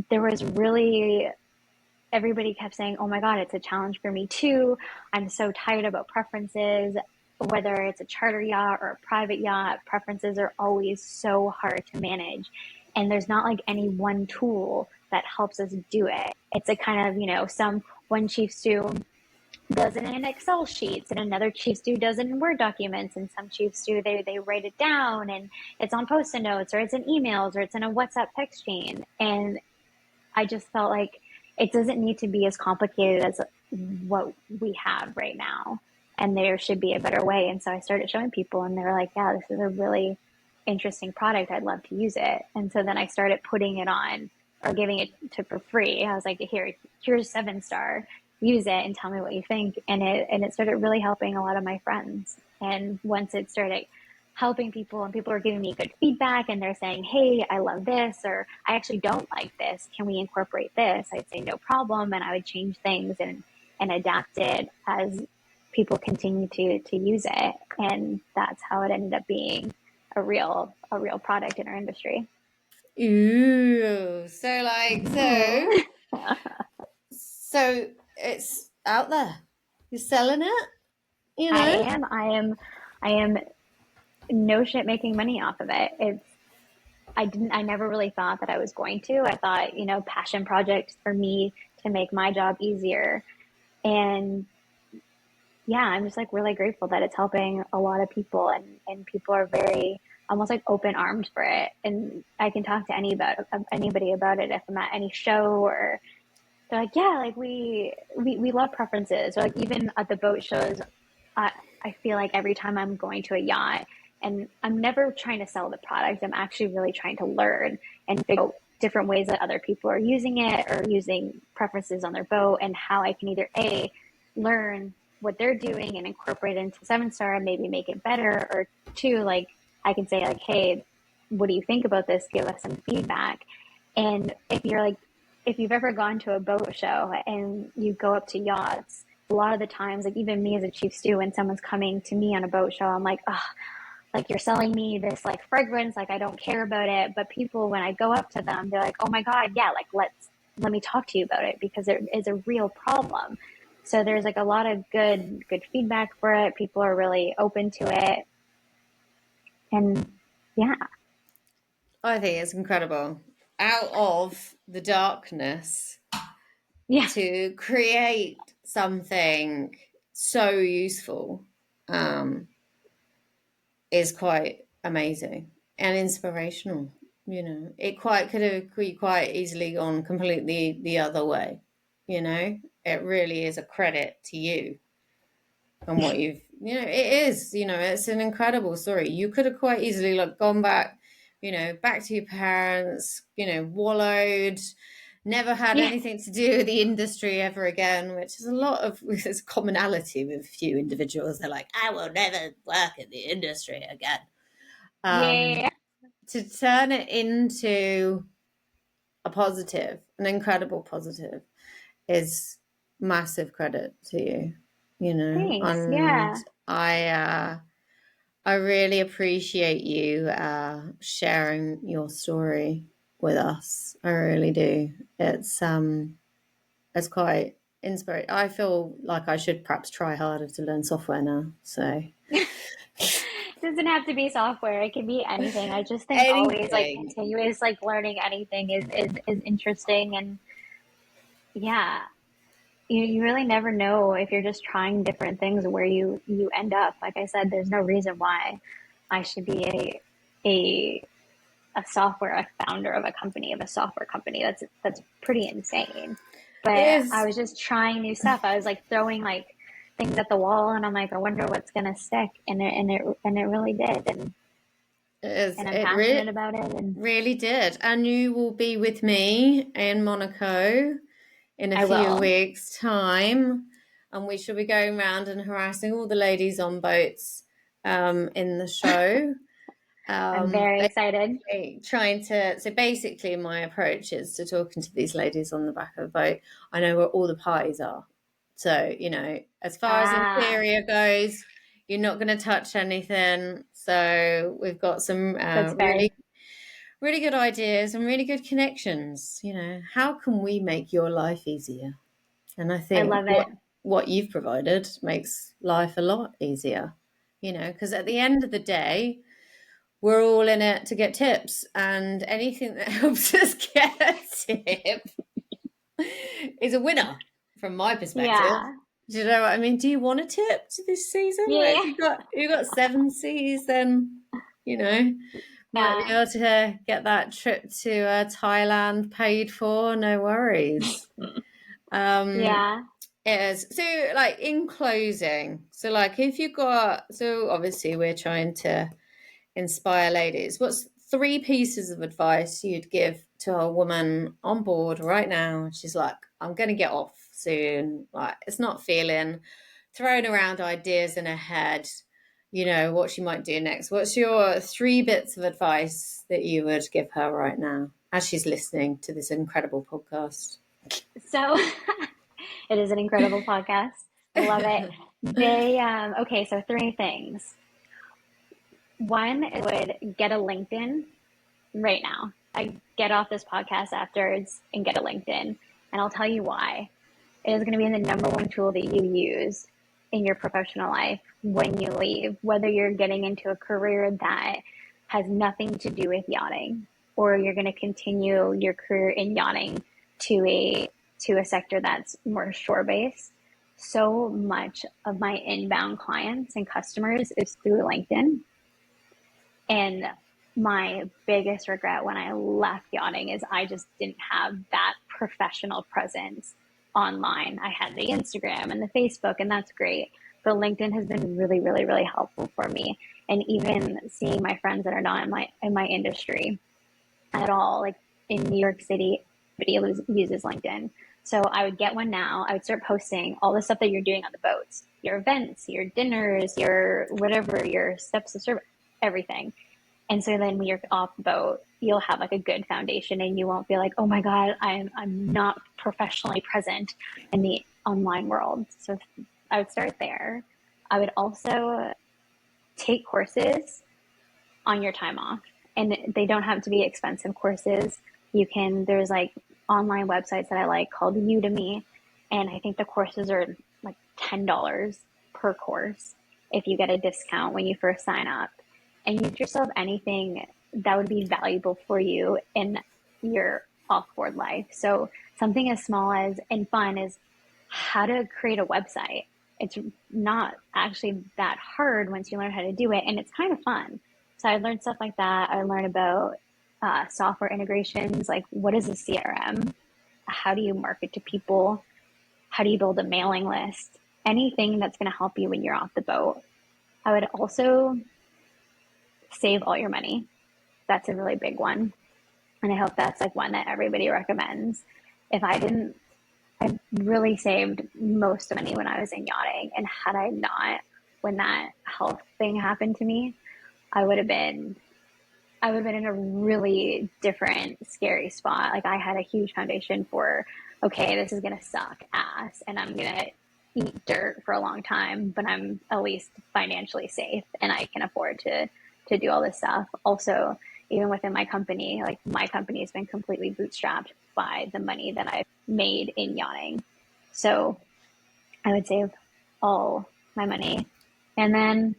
there was really everybody kept saying, oh my God, it's a challenge for me too. I'm so tired about preferences. Whether it's a charter yacht or a private yacht, preferences are always so hard to manage. And there's not like any one tool that helps us do it. It's a kind of, one chief stew does it in Excel sheets, and another chief stew does it in Word documents, and some chief stew they write it down and it's on post-it notes, or it's in emails, or it's in a WhatsApp text chain. And I just felt like it doesn't need to be as complicated as what we have right now. And there should be a better way. And so I started showing people, and they were like, yeah, this is a really interesting product. I'd love to use it. And so then I started putting it on, or giving it to for free. I was like, here's 7-star. Use it and tell me what you think. And it started really helping a lot of my friends. And once it started helping people, and people are giving me good feedback, and they're saying, hey, I love this, or I actually don't like this, can we incorporate this? I'd say no problem, and I would change things and adapt it as people continue to use it. And that's how it ended up being a real product in our industry. Ooh, so like so Ooh. so it's out there. You're selling it, you I know? am. I am no shit making money off of it. I never really thought that I was going to. I thought, passion projects for me to make my job easier. And yeah, I'm just like really grateful that it's helping a lot of people, and people are very almost like open armed for it. And I can talk to anybody about it if I'm at any show, or they're like, yeah, like we love preferences. Or like even at the boat shows, I, I feel like every time I'm going to a yacht, and I'm never trying to sell the product, I'm actually really trying to learn and figure out different ways that other people are using it, or using preferences on their boat, and how I can either learn what they're doing and incorporate it into 7-star and maybe make it better, or two, like I can say like, hey, what do you think about this? Give us some feedback. And if you've ever gone to a boat show and you go up to yachts, a lot of the times, like even me as a chief stew, when someone's coming to me on a boat show, I'm like, oh, like you're selling me this like fragrance, like I don't care about it. But people, when I go up to them, they're like, oh my God, yeah, like let me talk to you about it, because there is a real problem. So there's like a lot of good feedback for it. People are really open to it. And yeah. I think it's incredible. Out of the darkness Yeah. to create something so useful um, is quite amazing and inspirational. You know, it quite could have quite easily gone completely the other way. You know, it really is a credit to you and what you've, you know, it is, you know, it's an incredible story. You could have quite easily like gone back, you know, back to your parents, you know, wallowed, never had Yeah. anything to do with the industry ever again, which is a lot of there's commonality with a few individuals. They're like, I will never work in the industry again. Yeah. To turn it into a positive, an incredible positive, is massive credit to you, you know, Thanks. and Yeah. I really appreciate you sharing your story with us. I really do. It's quite inspiring. I feel like I should perhaps try harder to learn software now. So Doesn't have to be software. It can be anything. I just think always like anything. continuous like learning anything is interesting. And yeah, you really never know if you're just trying different things where you end up. Like I said, there's no reason why I should be a a founder of a company, of a software company. That's pretty insane. It But I is. was just trying new stuff. I was like throwing like things at the wall, and I'm like, I wonder what's gonna stick, and it really did, It is. and I'm It passionate about it, and really did. And you will be with me in Monaco in a I few will. weeks' time, and we shall be going around and harassing all the ladies on boats in the show. I'm very excited. Basically trying to. So basically, my approach is to talking to these ladies on the back of the boat. I know where all the pies are, so you know, as far as Ah, interior goes, you're not going to touch anything. So we've got some that's fair. really really good ideas and really good connections. You know, how can we make your life easier? And I I think love it. what you've provided makes life a lot easier. You know, because at the end of the day, we're all in it to get tips, and anything that helps us get a tip is a winner from my perspective. Yeah. Do you know what I mean? Do you want a tip to this season? Like, if Yeah. you got 7 Cs, then you know might be Yeah. able to get that trip to Thailand paid for. No worries. Um, Yeah. is so like in closing. So like if you got so obviously we're trying to inspire ladies. What's 3 pieces of advice you'd give to a woman on board right now? She's like, I'm going to get off soon. Like, it's not feeling, throwing around ideas in her head, you know, what she might do next. What's your 3 bits of advice that you would give her right now as she's listening to this incredible podcast? So it is an incredible podcast. I love it. Okay, so three things. One, it would get a LinkedIn right now. I get off this podcast afterwards and get a LinkedIn. And I'll tell you why. It is going to be the number one tool that you use in your professional life when you leave, whether you're getting into a career that has nothing to do with yachting, or you're going to continue your career in yachting to a sector that's more shore based. So much of my inbound clients and customers is through LinkedIn. And my biggest regret when I left yachting is I just didn't have that professional presence online. I had the Instagram and the Facebook, and that's great. But LinkedIn has been really, really, really helpful for me. And even seeing my friends that are not in my industry at all, like in New York City, everybody uses LinkedIn. So I would get one now. I would start posting all the stuff that you're doing on the boats, your events, your dinners, your whatever, your steps of service, everything. And so then when you're off the boat, you'll have like a good foundation, and you won't be like, oh my God, I'm not professionally present in the online world. So I would start there. I would also take courses on your time off. And they don't have to be expensive courses. There's like online websites that I like called Udemy. And I think the courses are $10 per course if you get a discount when you first sign up. And you get yourself anything that would be valuable for you in your off-board life. So something as small as and fun as how to create a website. It's not actually that hard once you learn how to do it, and it's kind of fun. So I learned stuff like that. I learned about software integrations, like what is a CRM? How do you market to people? How do you build a mailing list? Anything that's going to help you when you're off the boat. I would also save all your money. That's a really big one. And I hope that's like one that everybody recommends. If I didn't, I really saved most of money when I was in yachting. And had I not, when that health thing happened to me, I would have been in a really different, scary spot. Like I had a huge foundation for, okay, this is going to suck ass and I'm going to eat dirt for a long time, but I'm at least financially safe and I can afford to do all this stuff. Also, even within my company, like my company has been completely bootstrapped by the money that I've made in yachting. So I would save all my money. And then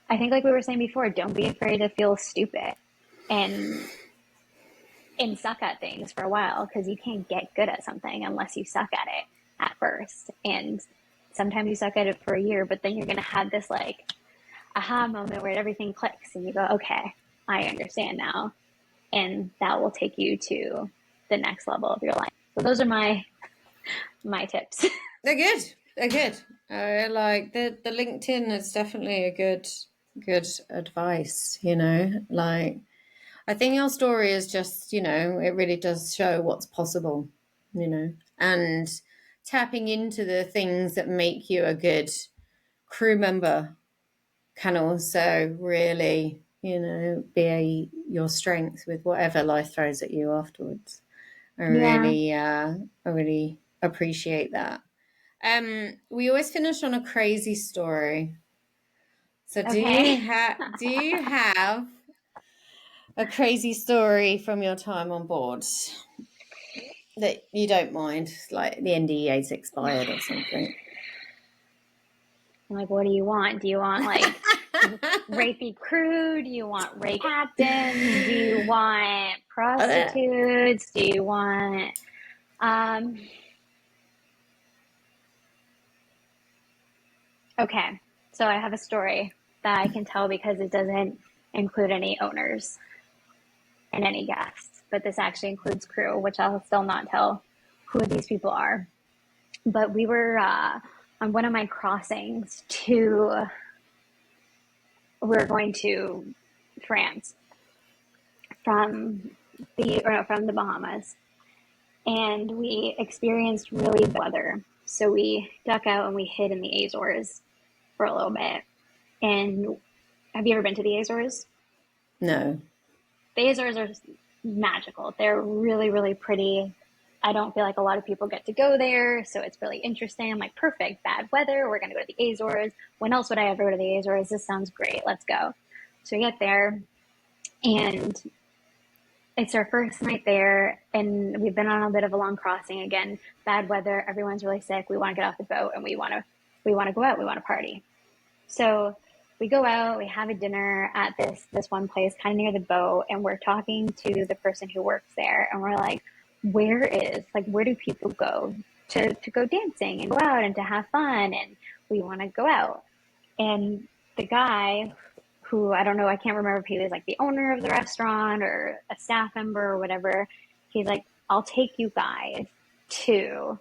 I think like we were saying before, don't be afraid to feel stupid and suck at things for a while, because you can't get good at something unless you suck at it at first. And sometimes you suck at it for a year, but then you're going to have this like aha moment where everything clicks and you go, okay, I understand now. And that will take you to the next level of your life. So those are my tips. They're good. They're good. Like the LinkedIn is definitely a good advice, you know. Like I think your story is just, you know, it really does show what's possible, you know, and tapping into the things that make you a good crew member can also really, you know, be your strength with whatever life throws at you afterwards. Yeah. I really appreciate that. We always finish on a crazy story. So Okay. do you have a crazy story from your time on board that you don't mind, like the NDA's expired or something? I'm like, what do you want? Do you want like rapey crew? Do you want rape captains? Do you want prostitutes? Do you want okay. So I have a story that I can tell because it doesn't include any owners and any guests, but this actually includes crew, which I'll still not tell who these people are. But we were on one of my crossings we were going to France from the Bahamas, and we experienced really bad weather. So we duck out and we hid in the Azores for a little bit. And have you ever been to the Azores? No. The Azores are magical. They're really, really pretty. I don't feel like a lot of people get to go there, so it's really interesting. I'm like, perfect, bad weather. We're going to go to the Azores. When else would I ever go to the Azores? This sounds great. Let's go. So we get there, and it's our first night there, and we've been on a bit of a long crossing. Again, bad weather. Everyone's really sick. We want to get off the boat, and we want to go out. We want to party. So we go out, we have a dinner at this one place kind of near the boat, and we're talking to the person who works there, and we're like, where do people go to go dancing and go out and to have fun, and we want to go out. And the guy, who I don't know, I can't remember if he was like the owner of the restaurant or a staff member or whatever, he's like, I'll take you guys to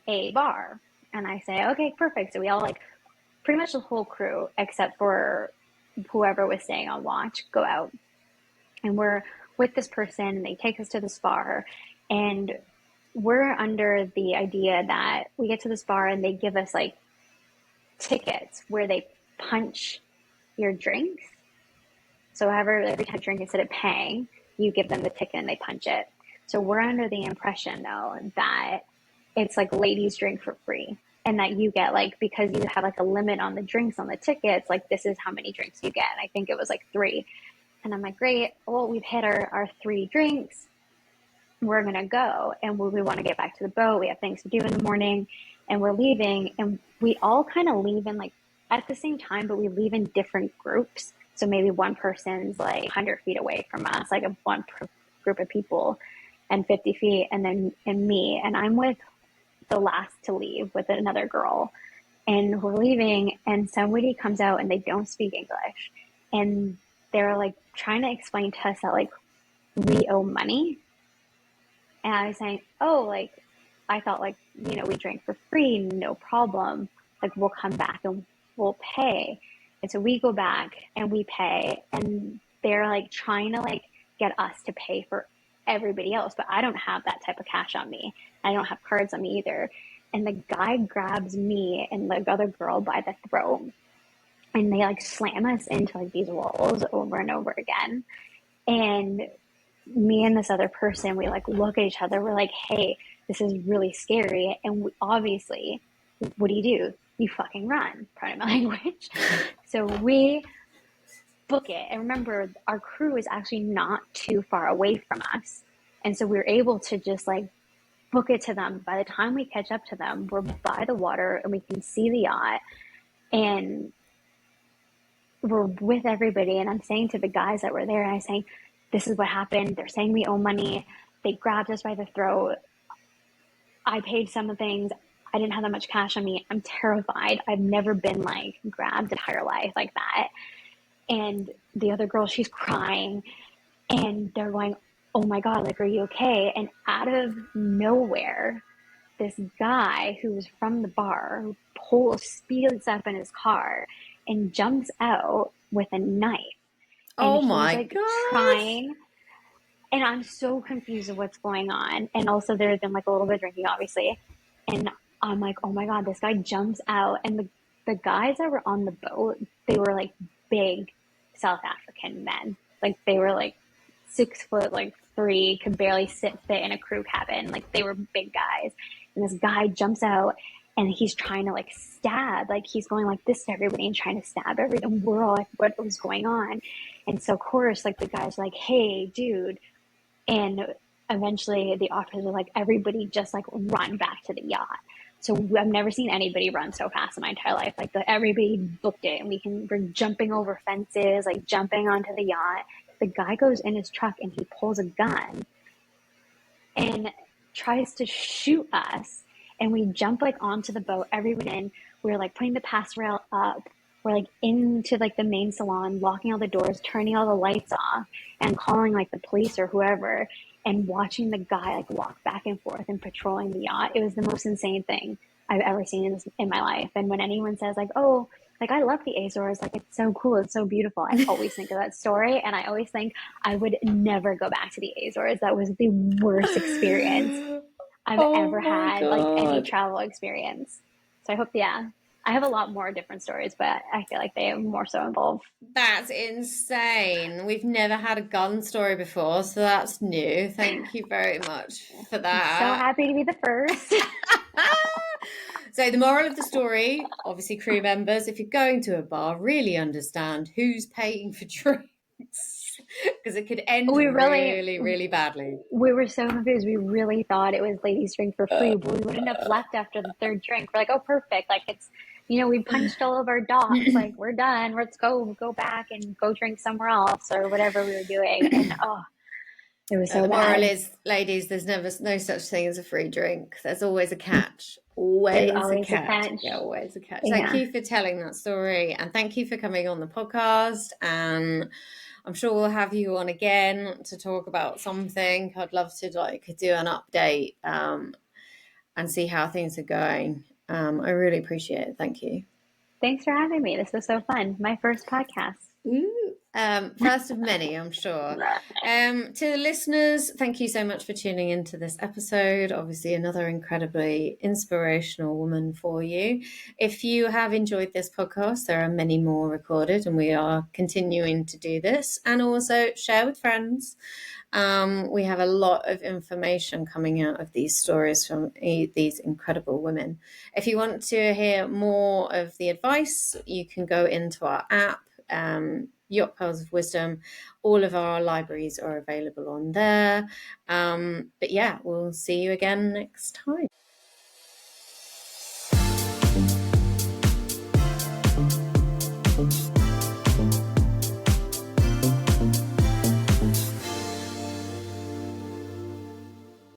a bar. And I say, okay, perfect. So we all like, pretty much the whole crew, except for whoever was staying on watch, go out. And we're with this person, and they take us to this bar. And we're under the idea that we get to this bar and they give us like tickets where they punch your drinks. So however, every time you drink, instead of paying, you give them the ticket and they punch it. So we're under the impression, though, that it's like ladies drink for free. And that you get like, because you have like a limit on the drinks on the tickets, like this is how many drinks you get. And I think it was like 3. And I'm like, great, well, we've hit our 3 drinks. We're going to go. And we want to get back to the boat. We have things to do in the morning. and we're leaving, and we all kind of leave in like at the same time, but we leave in different groups. So maybe one person's like 100 feet away from us, like group of people, and 50 feet, and then and me, and I'm with the last to leave with another girl, and we're leaving, and somebody comes out and they don't speak English, and they're like trying to explain to us that like we owe money. And I was saying, oh, like, I thought, like, we drank for free, no problem. Like, we'll come back and we'll pay. And so we go back and we pay. And they're like trying to like get us to pay for everybody else. But I don't have that type of cash on me. I don't have cards on me either. And the guy grabs me and the other girl by the throat. And they like slam us into like these walls over and over again. And me and this other person, we like look at each other. We're like, hey, this is really scary. And we, obviously, what do? You fucking run, pardon my language. So we book it. And remember, our crew is actually not too far away from us. And so we're able to just like book it to them. By the time we catch up to them, we're by the water and we can see the yacht. And we're with everybody. And I'm saying to the guys that were there, and I'm saying, this is what happened. They're saying we owe money. They grabbed us by the throat. I paid some of the things. I didn't have that much cash on me. I'm terrified. I've never been like grabbed in entire life like that. And the other girl, she's crying, and they're going, oh my God, like, are you okay? And out of nowhere, this guy who was from the bar speeds up in his car and jumps out with a knife. And Oh he's my like God. trying, and I'm so confused of what's going on. And also there's been like a little bit of drinking, obviously. And I'm like, oh my God, this guy jumps out. And the guys that were on the boat, they were like big South African men. Like they were like 6 foot, like 3, could barely fit in a crew cabin. Like they were big guys. And this guy jumps out and he's trying to like stab, like he's going like this to everybody and trying to stab everybody. And we're all like, what was going on? And so of course, like the guy's like, hey, dude. And eventually the officers are like, everybody just like run back to the yacht. So I've never seen anybody run so fast in my entire life. Like everybody booked it, and we're jumping over fences, like jumping onto the yacht. The guy goes in his truck and he pulls a gun and tries to shoot us. And we jump like onto the boat, everyone in. We're like putting the pass rail up. We're like into like the main salon, locking all the doors, turning all the lights off, and calling like the police or whoever, and watching the guy like walk back and forth and patrolling the yacht. It was the most insane thing I've ever seen in my life. And when anyone says like, oh, like I love the Azores, like it's so cool, it's so beautiful, I always think of that story, and I always think I would never go back to the Azores. That was the worst experience I've Oh ever my had, like any God. travel experience. So I hope, yeah, I have a lot more different stories, but I feel like they are more so involved. That's insane. We've never had a gun story before, so that's new. Thank you very much for I'm so that. happy to be the first. So the moral of the story, obviously crew members, if you're going to a bar, really understand who's paying for drinks because it could end we really, really, really badly. we were so confused. We really thought it was ladies drink for free, but we wouldn't have left after the third drink. We're like, oh, perfect. Like it's, we punched all of our dots. Like we're done. Let's go back and go drink somewhere else or whatever we were doing. And oh, it was so The moral bad. is, ladies, there's never no such thing as a free drink. There's always a catch. There's Always a always a catch. catch. Yeah, always a catch. Thank Yeah. you for telling that story, and thank you for coming on the podcast. And I'm sure we'll have you on again to talk about something. I'd love to like do an update and see how things are going. I really appreciate it. Thank you. Thanks for having me. This was so fun. My first podcast. Ooh. First of many, I'm sure. To the listeners, thank you so much for tuning into this episode. Obviously, another incredibly inspirational woman for you. If you have enjoyed this podcast, there are many more recorded, and we are continuing to do this. And also share with friends. We have a lot of information coming out of these stories from these incredible women. If you want to hear more of the advice, you can go into our app, Yacht Pearls of Wisdom. All of our libraries are available on there. But yeah, we'll see you again next time.